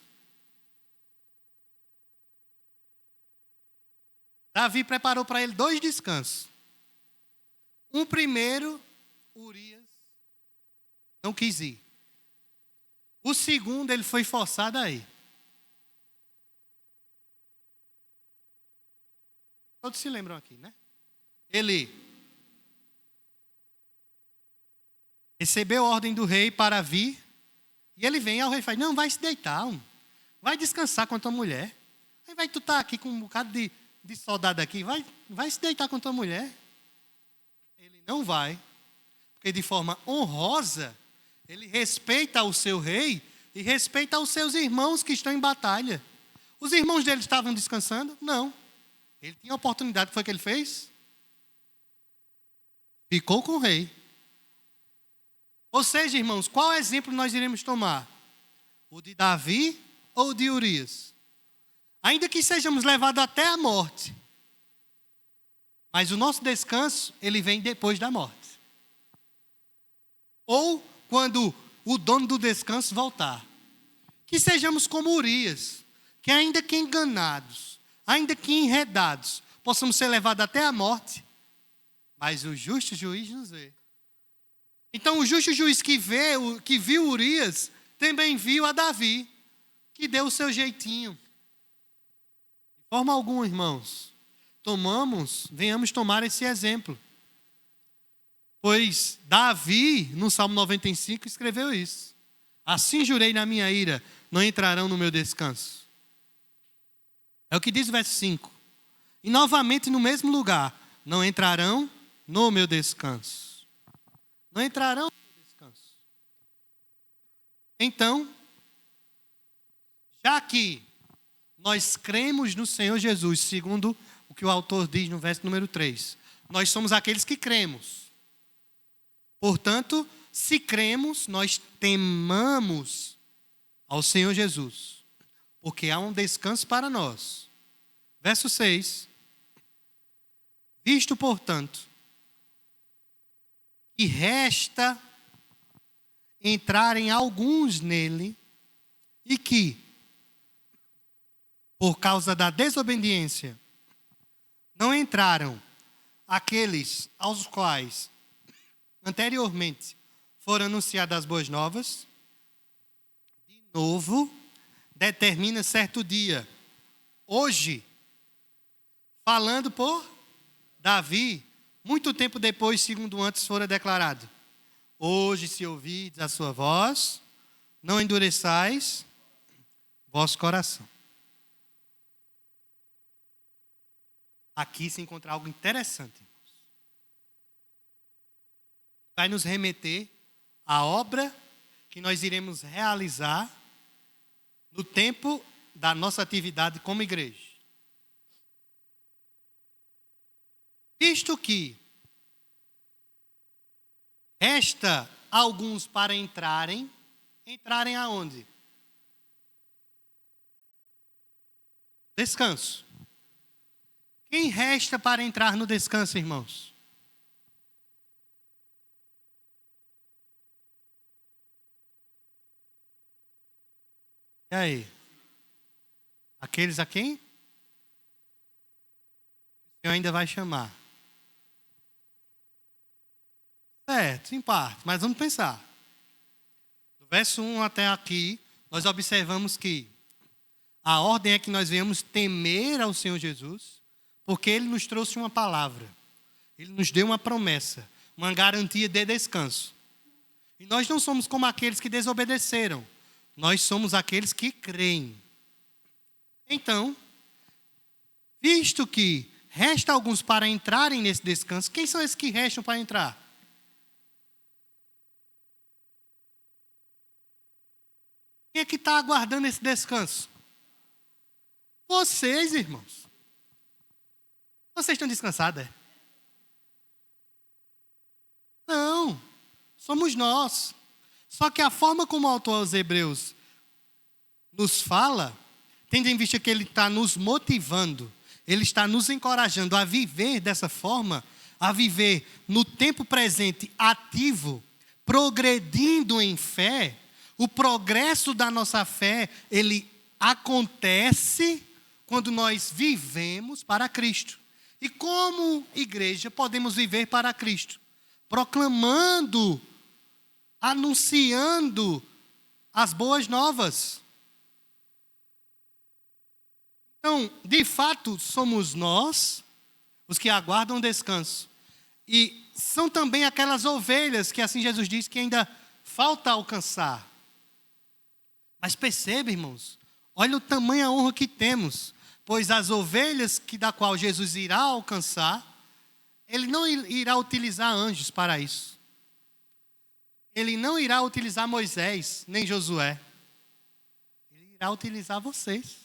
Davi preparou para ele 2 descansos. Um primeiro Urias não quis ir. O segundo, ele foi forçado a ir. Todos se lembram aqui, né? Ele recebeu a ordem do rei para vir. E ele vem ao rei e fala, não, vai se deitar, vai descansar com a tua mulher. Aí vai tu estar aqui com um bocado de soldado aqui, vai se deitar com a tua mulher. Ele não vai, porque de forma honrosa, ele respeita o seu rei e respeita os seus irmãos que estão em batalha. Os irmãos dele estavam descansando? Não. Ele tinha a oportunidade, o que foi que ele fez? Ficou com o rei. Ou seja, irmãos, qual exemplo nós iremos tomar? O de Davi ou o de Urias? Ainda que sejamos levados até a morte, mas o nosso descanso, ele vem depois da morte. Ou quando o dono do descanso voltar. Que sejamos como Urias, que ainda que enganados, ainda que enredados, possamos ser levados até a morte, mas o justo juiz nos vê. Então o justo juiz que viu Urias, também viu a Davi, que deu o seu jeitinho. De forma alguma, irmãos, venhamos tomar esse exemplo. Pois Davi, no Salmo 95, escreveu isso. Assim jurei na minha ira, não entrarão no meu descanso. É o que diz o verso 5. E novamente no mesmo lugar, não entrarão no meu descanso. Não entrarão no meu descanso. Então, já que nós cremos no Senhor Jesus, segundo o que o autor diz no verso número 3, nós somos aqueles que cremos. Portanto, se cremos, nós temamos ao Senhor Jesus, porque há um descanso para nós. Verso 6. Visto, portanto, que resta entrarem alguns nele, e que, por causa da desobediência, não entraram aqueles aos quais anteriormente foram anunciadas as boas novas, de novo, determina certo dia, hoje, falando por Davi, muito tempo depois, segundo antes fora declarado. Hoje, se ouvides a sua voz, não endureçais vosso coração. Aqui se encontra algo interessante. Vai nos remeter à obra que nós iremos realizar no tempo da nossa atividade como igreja. Visto que resta alguns para entrarem aonde? Descanso. Quem resta para entrar no descanso, irmãos? E aí? Aqueles a quem? O Senhor ainda vai chamar. Certo, em parte, mas vamos pensar. Do verso 1 até aqui, nós observamos que a ordem é que nós venhamos temer ao Senhor Jesus, porque Ele nos trouxe uma palavra. Ele nos deu uma promessa, uma garantia de descanso. E nós não somos como aqueles que desobedeceram. Nós somos aqueles que creem. Então, visto que resta alguns para entrarem nesse descanso, quem são esses que restam para entrar? Quem é que está aguardando esse descanso? Vocês, irmãos. Vocês estão descansados, é? Não, somos nós. Só que a forma como o autor aos Hebreus nos fala, tendo em vista que ele está nos motivando, ele está nos encorajando a viver dessa forma, a viver no tempo presente ativo, progredindo em fé. O progresso da nossa fé, ele acontece quando nós vivemos para Cristo. E como igreja podemos viver para Cristo? proclamando, anunciando as boas novas. Então, de fato, somos nós os que aguardam o descanso. E são também aquelas ovelhas que, assim Jesus diz, que ainda falta alcançar. Mas perceba, irmãos, olha o tamanho a honra que temos, pois as ovelhas da qual Jesus irá alcançar, ele não irá utilizar anjos para isso. Ele não irá utilizar Moisés, nem Josué. Ele irá utilizar vocês.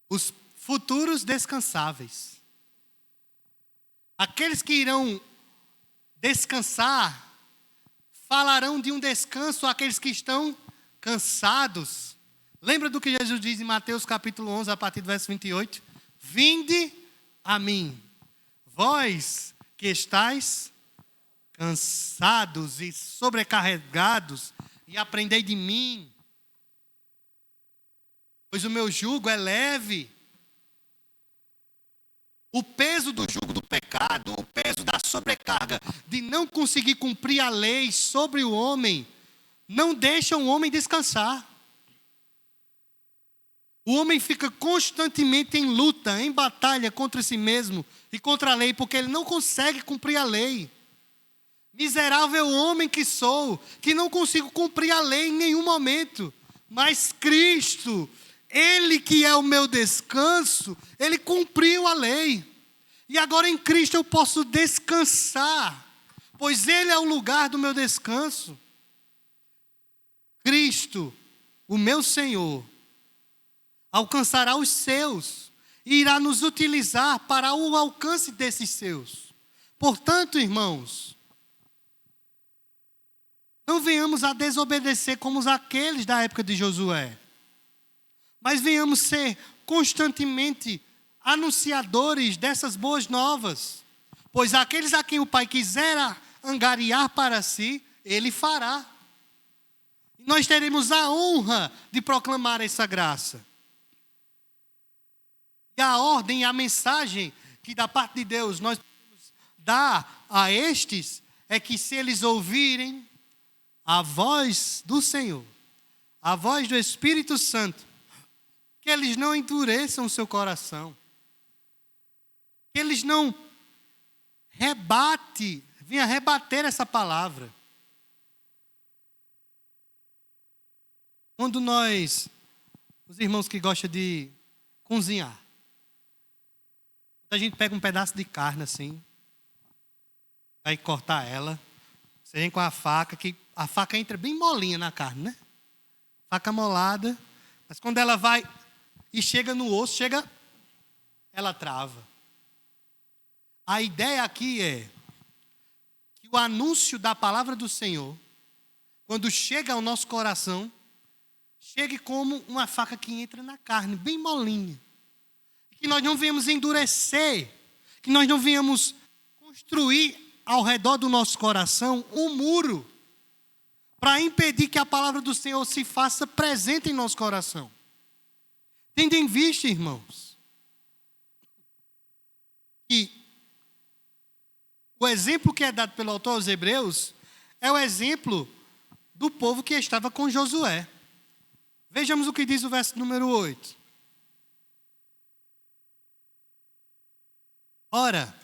Os futuros descansáveis. Aqueles que irão descansar, falarão de um descanso àqueles que estão cansados. Lembra do que Jesus diz em Mateus capítulo 11, a partir do verso 28? Vinde a mim, vós que estáis cansados e sobrecarregados, e aprendei de mim, pois o meu jugo é leve. O peso do jugo do pecado, o peso da sobrecarga, de não conseguir cumprir a lei sobre o homem, não deixa o homem descansar. O homem fica constantemente em luta, em batalha contra si mesmo e contra a lei, porque ele não consegue cumprir a lei. Miserável homem que sou, que não consigo cumprir a lei em nenhum momento. Mas Cristo, Ele que é o meu descanso, Ele cumpriu a lei. E agora em Cristo eu posso descansar, pois Ele é o lugar do meu descanso. Cristo, o meu Senhor, alcançará os seus e irá nos utilizar para o alcance desses seus. Portanto, irmãos, não venhamos a desobedecer como aqueles da época de Josué, mas venhamos ser constantemente anunciadores dessas boas novas, pois aqueles a quem o Pai quiser angariar para si, Ele fará. E nós teremos a honra de proclamar essa graça. E a ordem e a mensagem que da parte de Deus nós podemos dar a estes é que se eles ouvirem a voz do Senhor, a voz do Espírito Santo, que eles não endureçam o seu coração, que eles não venha rebater essa palavra. Quando os irmãos que gostam de cozinhar, a gente pega um pedaço de carne assim, vai cortar ela, você vem com a faca, que a faca entra bem molinha na carne, né? Faca molada, mas quando ela vai e chega no osso, ela trava. A ideia aqui é que o anúncio da palavra do Senhor, quando chega ao nosso coração, chegue como uma faca que entra na carne, bem molinha. Que nós não venhamos endurecer, que nós não venhamos construir ao redor do nosso coração um muro para impedir que a palavra do Senhor se faça presente em nosso coração. Tendo em vista, irmãos, que o exemplo que é dado pelo autor aos Hebreus é o exemplo do povo que estava com Josué. Vejamos o que diz o verso número 8. Ora,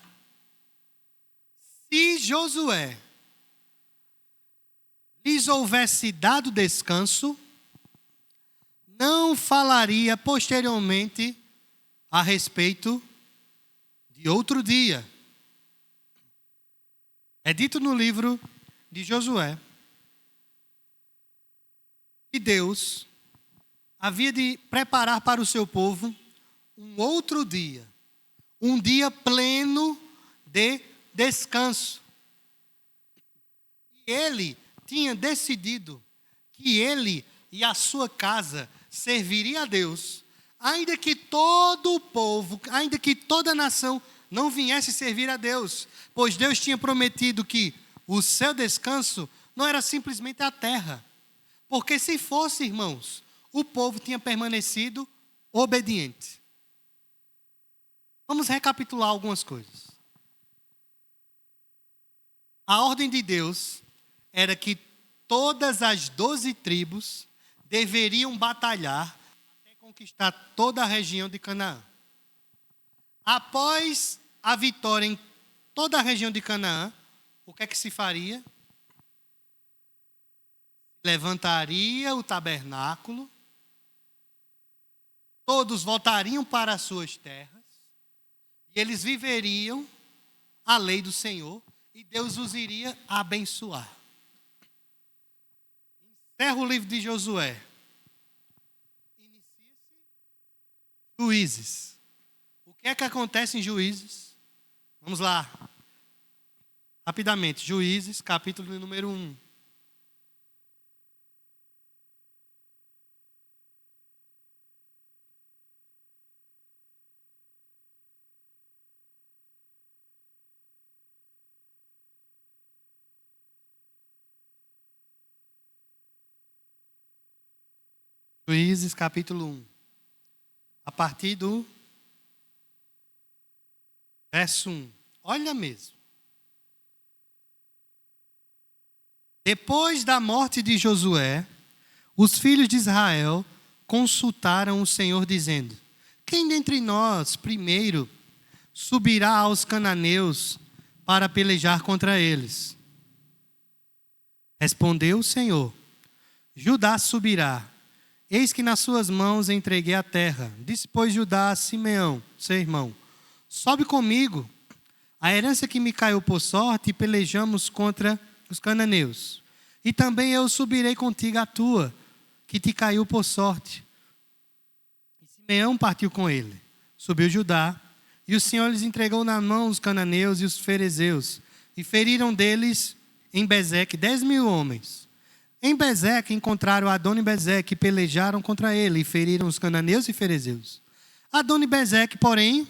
se Josué lhes houvesse dado descanso, não falaria posteriormente a respeito de outro dia. É dito no livro de Josué que Deus havia de preparar para o seu povo um outro dia, um dia pleno de descanso. E ele tinha decidido que ele e a sua casa serviria a Deus, ainda que todo o povo, ainda que toda a nação não viesse servir a Deus, pois Deus tinha prometido que o seu descanso não era simplesmente a terra, porque se fosse, irmãos, o povo tinha permanecido obediente. Vamos recapitular algumas coisas. A ordem de Deus era que todas as 12 tribos deveriam batalhar até conquistar toda a região de Canaã. Após a vitória em toda a região de Canaã, o que é que se faria? Levantaria o tabernáculo, todos voltariam para as suas terras, e eles viveriam a lei do Senhor, e Deus os iria abençoar. Encerra o livro de Josué. Inicia-se Juízes. O que é que acontece em Juízes? Vamos lá. Rapidamente. Juízes, capítulo número 1. Juízes, capítulo 1. A partir do verso 1. Olha mesmo. Depois da morte de Josué, os filhos de Israel consultaram o Senhor, dizendo: quem dentre nós primeiro subirá aos cananeus para pelejar contra eles? Respondeu o Senhor: Judá subirá. Eis que nas suas mãos entreguei a terra. Disse, pois, Judá a Simeão, seu irmão: sobe comigo a herança que me caiu por sorte, e pelejamos contra os cananeus. E também eu subirei contigo a tua, que te caiu por sorte. E Simeão partiu com ele. Subiu Judá, e o Senhor lhes entregou na mão os cananeus e os ferezeus, e feriram deles em Bezeque 10.000 homens. Em Bezeque encontraram Adoni-Bezeque e pelejaram contra ele, e feriram os cananeus e ferezeus. Adoni-Bezeque, porém,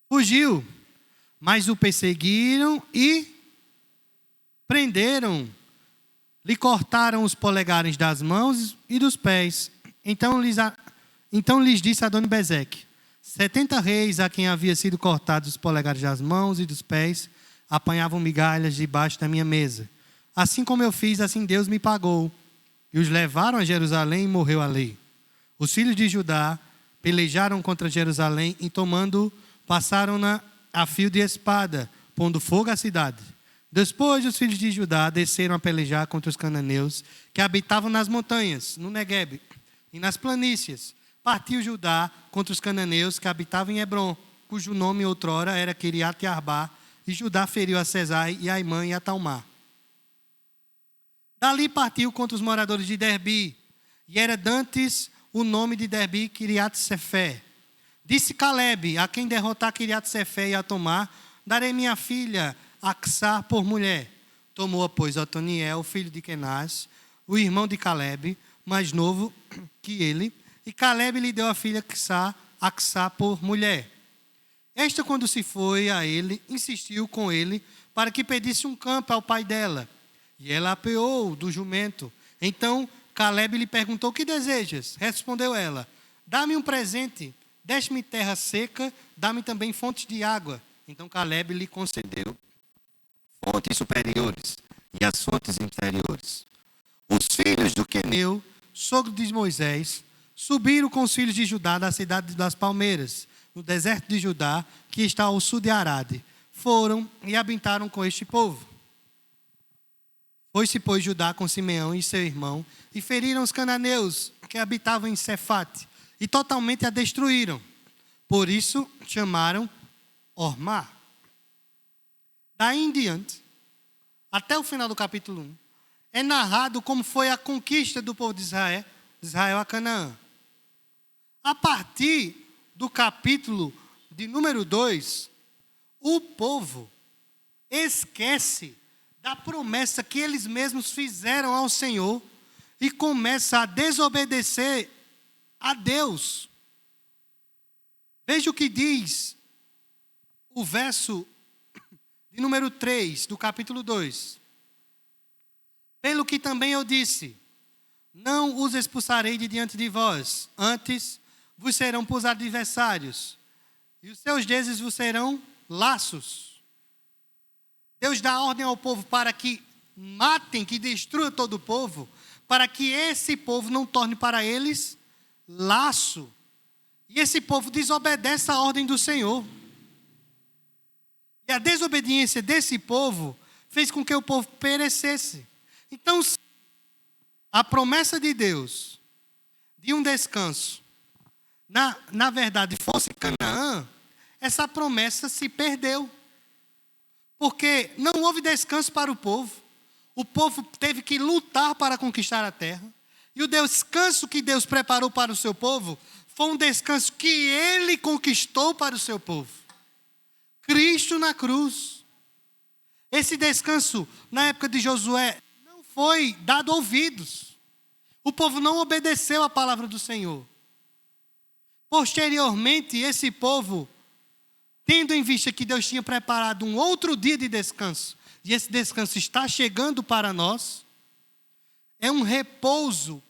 fugiu, mas o perseguiram e prenderam. Lhe cortaram os polegares das mãos e dos pés. Então lhes disse Adoni-Bezeque: 70 reis a quem havia sido cortados os polegares das mãos e dos pés apanhavam migalhas debaixo da minha mesa. Assim como eu fiz, assim Deus me pagou. E os levaram a Jerusalém e morreu ali. Os filhos de Judá pelejaram contra Jerusalém e, tomando, passaram-na a fio de espada, pondo fogo à cidade. Depois os filhos de Judá desceram a pelejar contra os cananeus que habitavam nas montanhas, no Neguebe e nas planícies. Partiu Judá contra os cananeus que habitavam em Hebrom, cujo nome outrora era Quiriate-Arbá, e Judá feriu a Cesai e a Aimã e a Talmar. Dali partiu contra os moradores de Derbi, e era dantes o nome de Derbi Quiriate-Sefé. Disse Calebe: a quem derrotar Quiriate-Sefé e a tomar, darei minha filha Acsá por mulher. Tomou-a, pois, Otoniel, filho de Kenaz, o irmão de Calebe, mais novo que ele, e Calebe lhe deu a filha Acsá por mulher. Esta, quando se foi a ele, insistiu com ele para que pedisse um campo ao pai dela. E ela apeou do jumento. Então Calebe lhe perguntou: o que desejas? Respondeu ela: dá-me um presente, deixe-me terra seca, dá-me também fontes de água. Então Calebe lhe concedeu fontes superiores e as fontes inferiores. Os filhos do Queneu, sogro de Moisés, subiram com os filhos de Judá da cidade das Palmeiras, no deserto de Judá, que está ao sul de Arade. Foram e habitaram com este povo. Foi-se, pois, Judá com Simeão e seu irmão, e feriram os cananeus que habitavam em Cefate, e totalmente a destruíram. Por isso chamaram Ormá. Daí em diante, até o final do capítulo 1, é narrado como foi a conquista do povo de Israel a Canaã. A partir do capítulo de número 2, o povo esquece da promessa que eles mesmos fizeram ao Senhor e começa a desobedecer a Deus. Veja o que diz o verso de número 3 do capítulo 2. Pelo que também eu disse: não os expulsarei de diante de vós, antes vos serão por adversários, e os seus deuses vos serão laços. Deus dá ordem ao povo para que matem, que destruam todo o povo, para que esse povo não torne para eles laço. E esse povo desobedece a ordem do Senhor. E a desobediência desse povo fez com que o povo perecesse. Então, se a promessa de Deus de um descanso, na verdade, fosse Canaã, essa promessa se perdeu. Porque não houve descanso para o povo. O povo teve que lutar para conquistar a terra. E o descanso que Deus preparou para o seu povo foi um descanso que ele conquistou para o seu povo. Cristo na cruz. Esse descanso, na época de Josué, não foi dado ouvidos. O povo não obedeceu à palavra do Senhor. Posteriormente, esse povo, tendo em vista que Deus tinha preparado um outro dia de descanso, e esse descanso está chegando para nós, é um repouso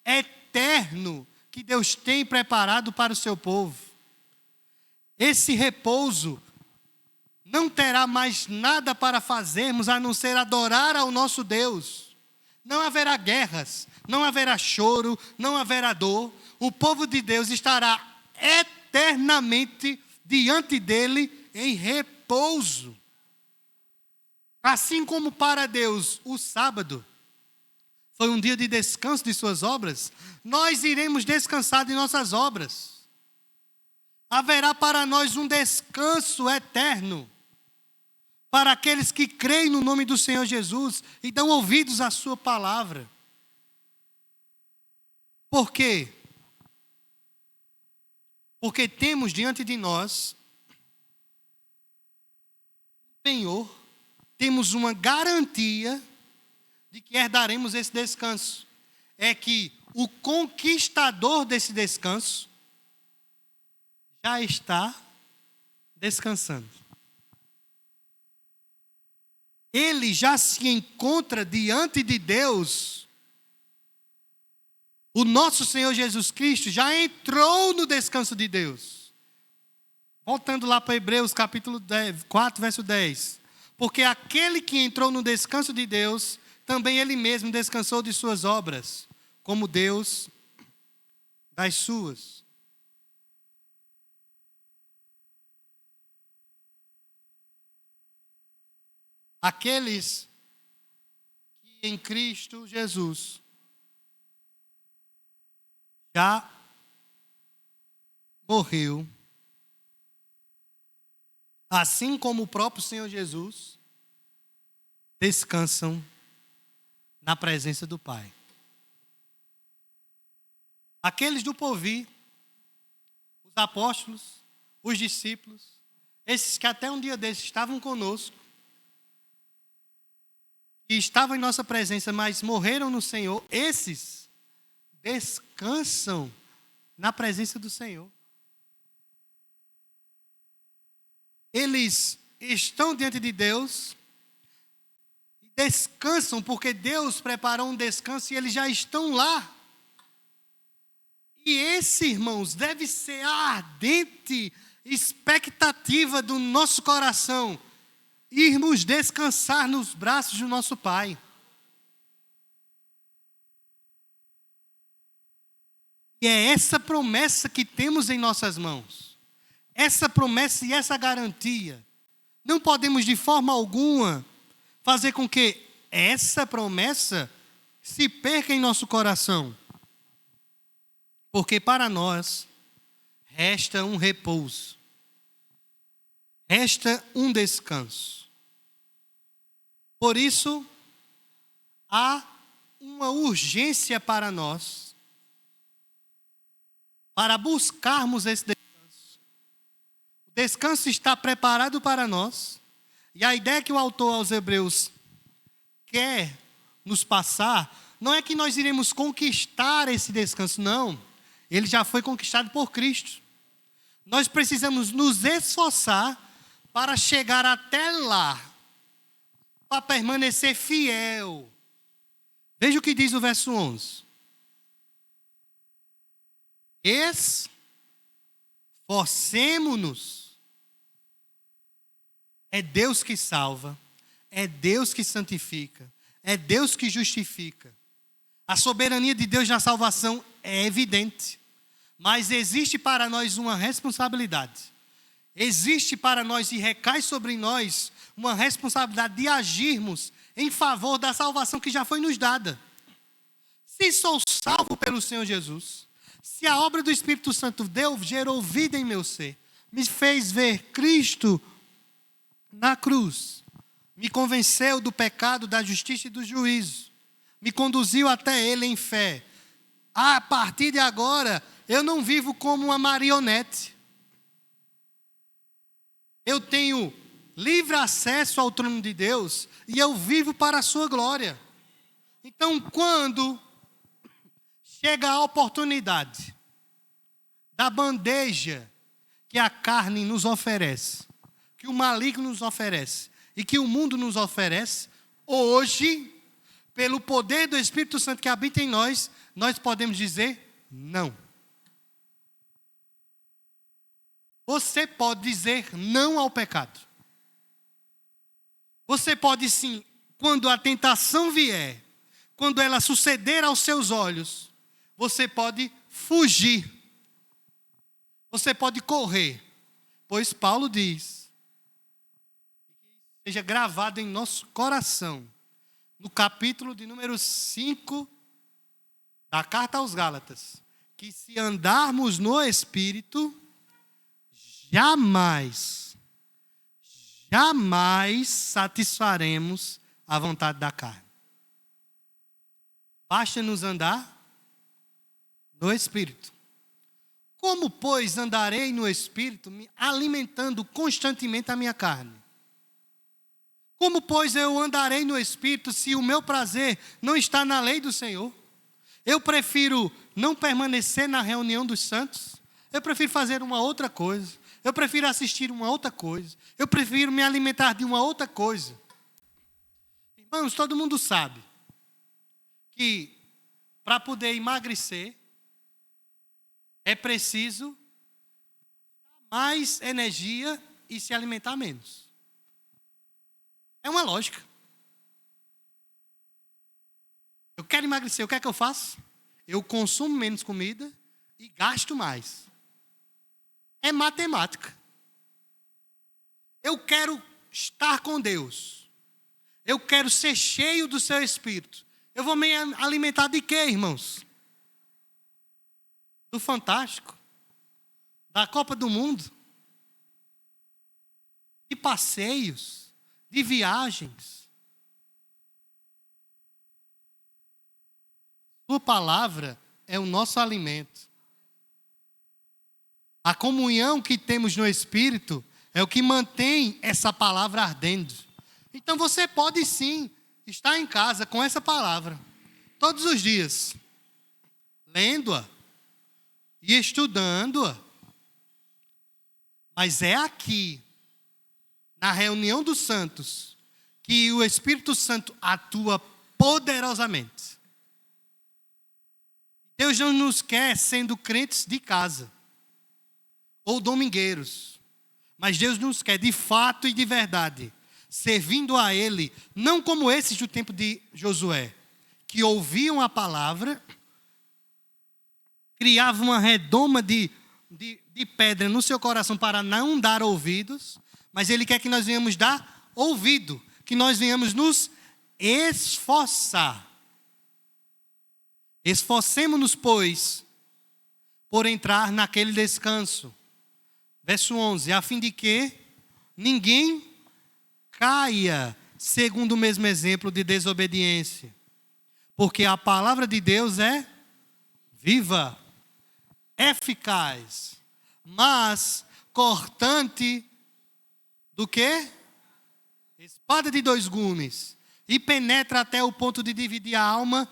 eterno que Deus tem preparado para o seu povo. Esse repouso não terá mais nada para fazermos a não ser adorar ao nosso Deus. Não haverá guerras, não haverá choro, não haverá dor. O povo de Deus estará eternamente diante dele em repouso. Assim como para Deus o sábado foi um dia de descanso de suas obras, nós iremos descansar de nossas obras. Haverá para nós um descanso eterno para aqueles que creem no nome do Senhor Jesus e dão ouvidos à sua palavra. Por quê? Porque temos diante de nós um penhor, temos uma garantia de que herdaremos esse descanso. É que o conquistador desse descanso já está descansando. Ele já se encontra diante de Deus. O nosso Senhor Jesus Cristo já entrou no descanso de Deus. Voltando lá para Hebreus capítulo 4, verso 10. Porque aquele que entrou no descanso de Deus, também ele mesmo descansou de suas obras, como Deus das suas. Aqueles que em Cristo Jesus já morreu, assim como o próprio Senhor Jesus, descansam na presença do Pai. Aqueles do porvir, os apóstolos, os discípulos, esses que até um dia desses estavam conosco, que estavam em nossa presença, mas morreram no Senhor, esses descansam na presença do Senhor. Eles estão diante de Deus e descansam, porque Deus preparou um descanso e eles já estão lá. E esse, irmãos, deve ser a ardente expectativa do nosso coração, irmos descansar nos braços do nosso Pai. E é essa promessa que temos em nossas mãos. Essa promessa e essa garantia. Não podemos de forma alguma fazer com que essa promessa se perca em nosso coração. Porque para nós resta um repouso. Resta um descanso. Por isso, há uma urgência para nós, para buscarmos esse descanso. O descanso está preparado para nós, e a ideia que o autor aos Hebreus quer nos passar, não é que nós iremos conquistar esse descanso, não. Ele já foi conquistado por Cristo. Nós precisamos nos esforçar para chegar até lá, para permanecer fiel. Veja o que diz o verso 11. Esforcemo-nos. É Deus que salva. É Deus que santifica. É Deus que justifica. A soberania de Deus na salvação é evidente. Mas existe para nós uma responsabilidade. Existe para nós e recai sobre nós uma responsabilidade de agirmos em favor da salvação que já foi nos dada. Se sou salvo pelo Senhor Jesus, se a obra do Espírito Santo gerou vida em meu ser, me fez ver Cristo na cruz, me convenceu do pecado, da justiça e do juízo, me conduziu até Ele em fé. A partir de agora, eu não vivo como uma marionete. Eu tenho livre acesso ao trono de Deus e eu vivo para a sua glória. Então, quando chega a oportunidade da bandeja que a carne nos oferece, que o maligno nos oferece e que o mundo nos oferece, hoje, pelo poder do Espírito Santo que habita em nós, nós podemos dizer não. Você pode dizer não ao pecado. Você pode sim, quando a tentação vier, quando ela suceder aos seus olhos, você pode fugir. Você pode correr. Pois Paulo diz, seja gravado em nosso coração, no capítulo de número 5 da carta aos Gálatas, que se andarmos no Espírito, jamais satisfaremos a vontade da carne. Basta nos andar no Espírito. Como, pois, andarei no Espírito, me alimentando constantemente a minha carne? Como, pois, eu andarei no Espírito se o meu prazer não está na lei do Senhor? Eu prefiro não permanecer na reunião dos santos. Eu prefiro fazer uma outra coisa. Eu prefiro assistir uma outra coisa. Eu prefiro me alimentar de uma outra coisa. Irmãos, todo mundo sabe que para poder emagrecer é preciso mais energia e se alimentar menos. É uma lógica. Eu quero emagrecer, o que é que eu faço? Eu consumo menos comida e gasto mais. É matemática. Eu quero estar com Deus. Eu quero ser cheio do seu Espírito. Eu vou me alimentar de quê, irmãos? Do Fantástico? Da Copa do Mundo? De passeios? De viagens? Sua palavra é o nosso alimento. A comunhão que temos no Espírito é o que mantém essa palavra ardendo. Então você pode sim estar em casa com essa palavra, todos os dias, lendo-a e estudando-a. Mas é aqui, na reunião dos santos, que o Espírito Santo atua poderosamente. Deus não nos quer sendo crentes de casa ou domingueiros, mas Deus nos quer de fato e de verdade, servindo a Ele, não como esses do tempo de Josué, que ouviam a palavra, criavam uma redoma de pedra no seu coração para não dar ouvidos, mas Ele quer que nós venhamos dar ouvido, que nós venhamos nos esforçar. Esforcemo-nos, pois, por entrar naquele descanso. Verso 11, a fim de que ninguém caia segundo o mesmo exemplo de desobediência. Porque a palavra de Deus é viva, eficaz, mas cortante do quê? Espada de dois gumes, e penetra até o ponto de dividir a alma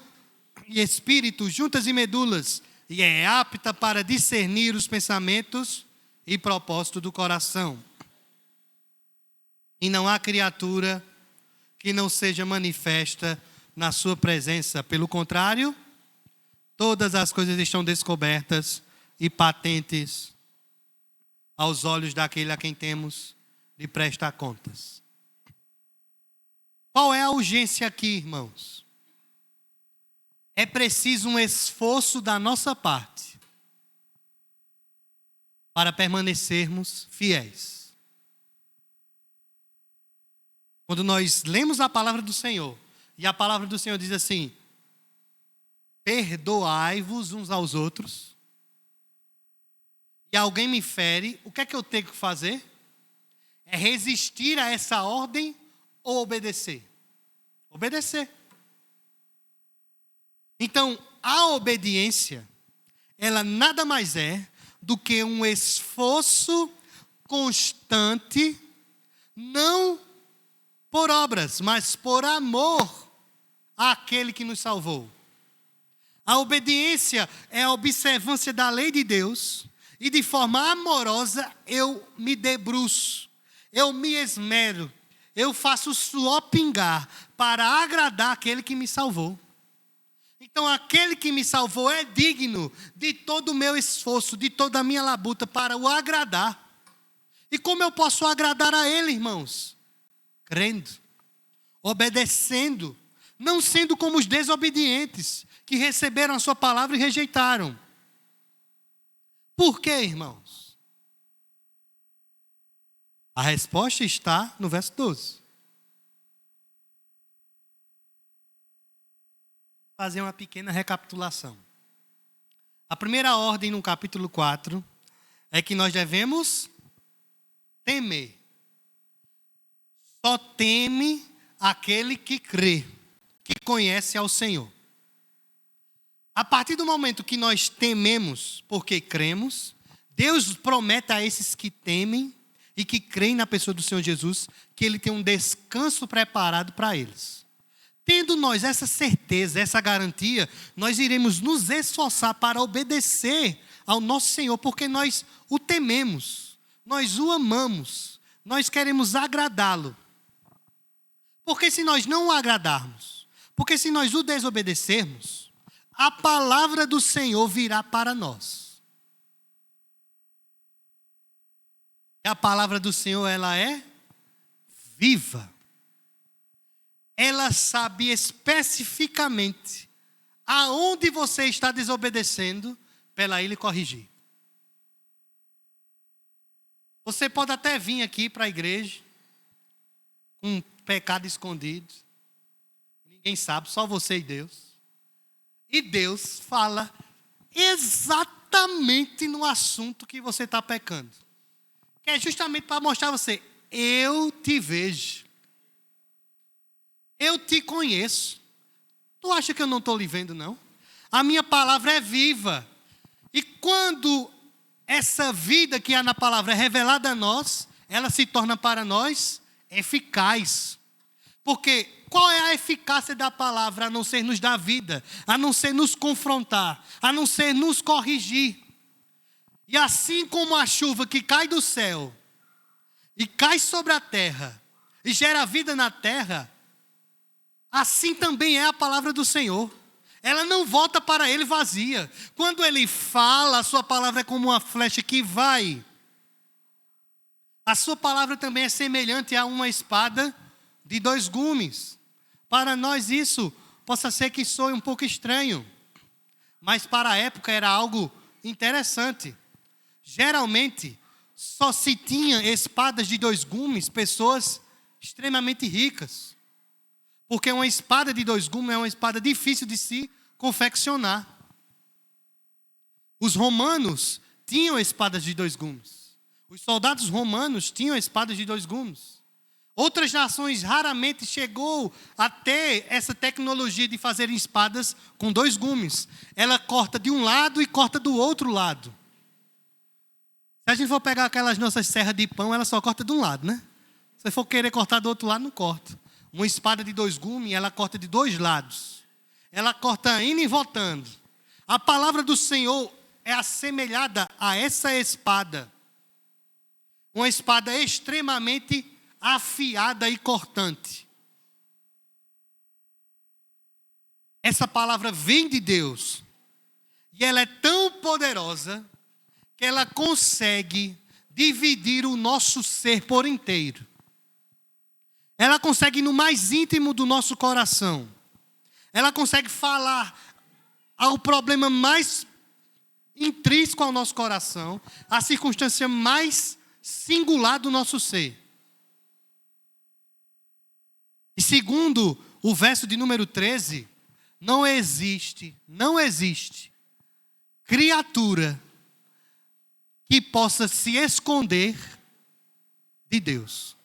e espírito, juntas e medulas, e é apta para discernir os pensamentos e propósito do coração. E não há criatura que não seja manifesta na sua presença. Pelo contrário, todas as coisas estão descobertas e patentes aos olhos daquele a quem temos de prestar contas. Qual é a urgência aqui, irmãos? É preciso um esforço da nossa parte para permanecermos fiéis. Quando nós lemos a palavra do Senhor, e a palavra do Senhor diz assim: perdoai-vos uns aos outros, e alguém me fere, o que é que eu tenho que fazer? É resistir a essa ordem ou obedecer? Obedecer. Então, a obediência, ela nada mais é do que um esforço constante, não por obras, mas por amor àquele que nos salvou. A obediência é a observância da lei de Deus, e de forma amorosa eu me debruço, eu me esmero, eu faço o suor pingar para agradar aquele que me salvou. Então aquele que me salvou é digno de todo o meu esforço, de toda a minha labuta para o agradar. E como eu posso agradar a ele, irmãos? Crendo, obedecendo, não sendo como os desobedientes, que receberam a sua palavra e rejeitaram. Por quê, irmãos? A resposta está no verso 12. Vou fazer uma pequena recapitulação. A primeira ordem no capítulo 4 é que nós devemos temer. Só teme aquele que crê, que conhece ao Senhor. A partir do momento que nós tememos porque cremos, Deus promete a esses que temem e que creem na pessoa do Senhor Jesus que Ele tem um descanso preparado para eles. Tendo nós essa certeza, essa garantia, nós iremos nos esforçar para obedecer ao nosso Senhor, porque nós o tememos, nós o amamos, nós queremos agradá-lo. Porque se nós não o agradarmos, porque se nós o desobedecermos, a palavra do Senhor virá para nós. E a palavra do Senhor, ela é viva. Ela sabe especificamente aonde você está desobedecendo para ela ir lhe corrigir. Você pode até vir aqui para a igreja com um pecado escondido. Ninguém sabe, só você e Deus. E Deus fala exatamente no assunto que você está pecando. Que é justamente para mostrar a você: eu te vejo. Eu te conheço. Tu acha que eu não estou lhe vendo, não? A minha palavra é viva. E quando essa vida que há na palavra é revelada a nós, ela se torna para nós eficaz. Porque qual é a eficácia da palavra, a não ser nos dar vida, a não ser nos confrontar, a não ser nos corrigir? E assim como a chuva que cai do céu e cai sobre a terra e gera vida na terra, assim também é a palavra do Senhor. Ela não volta para ele vazia. Quando ele fala, a sua palavra é como uma flecha que vai. A sua palavra também é semelhante a uma espada de 2 gumes. Para nós isso possa ser que soe um pouco estranho, mas para a época era algo interessante. Geralmente, só se tinha espadas de 2 gumes pessoas extremamente ricas. Porque uma espada de 2 gumes é uma espada difícil de se confeccionar. Os romanos tinham espadas de 2 gumes. Os soldados romanos tinham espadas de 2 gumes. Outras nações raramente chegou a ter essa tecnologia de fazer espadas com 2 gumes. Ela corta de um lado e corta do outro lado. Se a gente for pegar aquelas nossas serras de pão, ela só corta de um lado, né? Se for querer cortar do outro lado, não corta. Uma espada de 2 gumes, ela corta de 2 lados. Ela corta indo e voltando. A palavra do Senhor é assemelhada a essa espada. Uma espada extremamente afiada e cortante. Essa palavra vem de Deus. E ela é tão poderosa que ela consegue dividir o nosso ser por inteiro. ela consegue ir no mais íntimo do nosso coração. Ela consegue falar ao problema mais intrínseco ao nosso coração, a circunstância mais singular do nosso ser. E segundo o verso de número 13, não existe criatura que possa se esconder de Deus.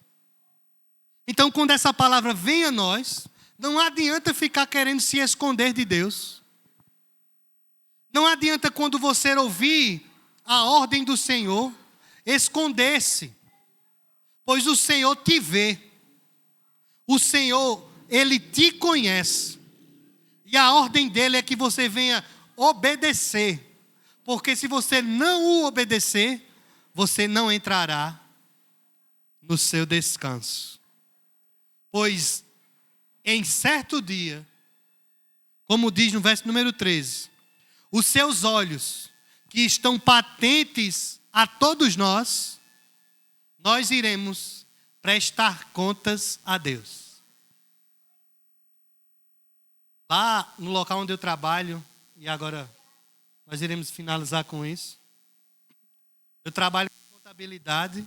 Então, quando essa palavra vem a nós, não adianta ficar querendo se esconder de Deus. Não adianta, quando você ouvir a ordem do Senhor, esconder-se, pois o Senhor te vê. O Senhor, Ele te conhece. E a ordem dele é que você venha obedecer. Porque se você não o obedecer, você não entrará no seu descanso. Pois em certo dia, como diz no verso número 13, os seus olhos, que estão patentes a todos nós iremos prestar contas a Deus. Lá no local onde eu trabalho, e agora nós iremos finalizar com isso, eu trabalho com contabilidade,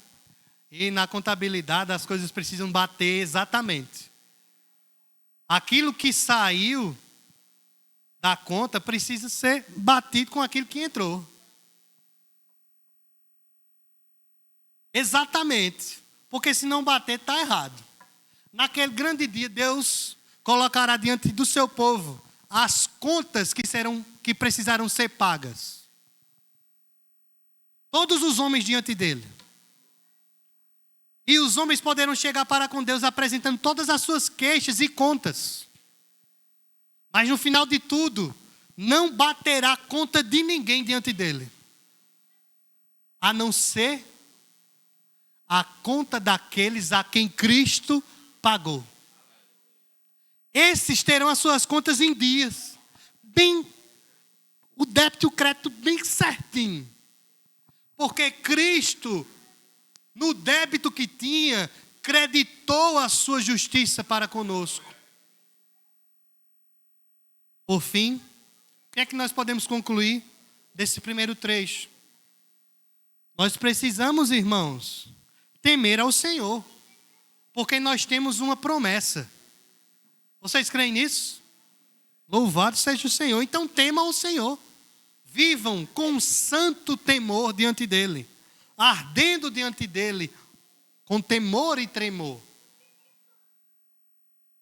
e na contabilidade as coisas precisam bater exatamente. Aquilo que saiu da conta precisa ser batido com aquilo que entrou. Exatamente. Porque se não bater, está errado. Naquele grande dia, Deus colocará diante do seu povo as contas que precisaram ser pagas. Todos os homens diante dele. E os homens poderão chegar para com Deus apresentando todas as suas queixas e contas. Mas no final de tudo, não baterá conta de ninguém diante dele. A não ser a conta daqueles a quem Cristo pagou. Esses terão as suas contas em dias. O débito e o crédito bem certinho. Porque Cristo, no débito que tinha, creditou a sua justiça para conosco. Por fim, o que é que nós podemos concluir desse primeiro trecho? Nós precisamos, irmãos, temer ao Senhor, porque nós temos uma promessa. Vocês creem nisso? Louvado seja o Senhor. Então temam ao Senhor. Vivam com santo temor diante dEle, ardendo diante dEle, com temor e tremor.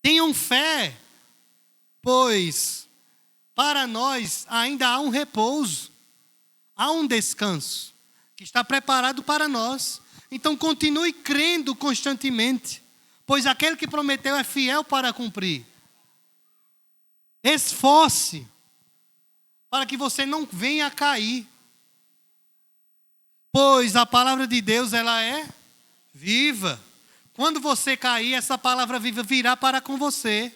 Tenham fé, pois para nós ainda há um repouso, há um descanso que está preparado para nós. Então continue crendo constantemente, pois aquele que prometeu é fiel para cumprir. Esforce para que você não venha a cair, pois a palavra de Deus, ela é viva. Quando você cair, essa palavra viva virá para com você.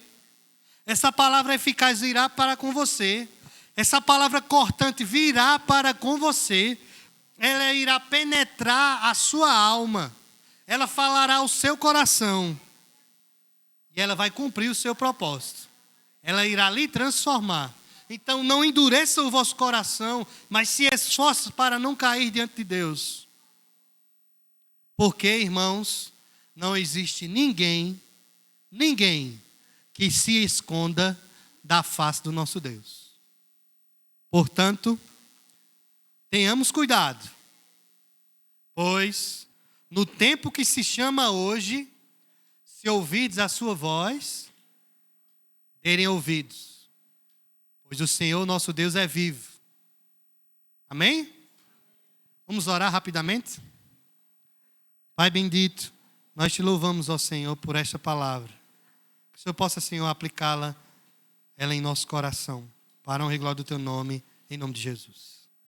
Essa palavra eficaz virá para com você. Essa palavra cortante virá para com você. Ela irá penetrar a sua alma. Ela falará ao seu coração. E ela vai cumprir o seu propósito. Ela irá lhe transformar. Então não endureça o vosso coração, mas se esforce para não cair diante de Deus. Porque, irmãos, não existe ninguém que se esconda da face do nosso Deus. Portanto, tenhamos cuidado, pois no tempo que se chama hoje, se ouvirdes a sua voz, derem ouvidos, pois o Senhor nosso Deus é vivo. Amém? Vamos orar rapidamente? Pai bendito, nós te louvamos, ó Senhor, por esta palavra. Que o Senhor possa, Senhor, aplicá-la, ela em nosso coração, para a honra e glória do teu nome, em nome de Jesus.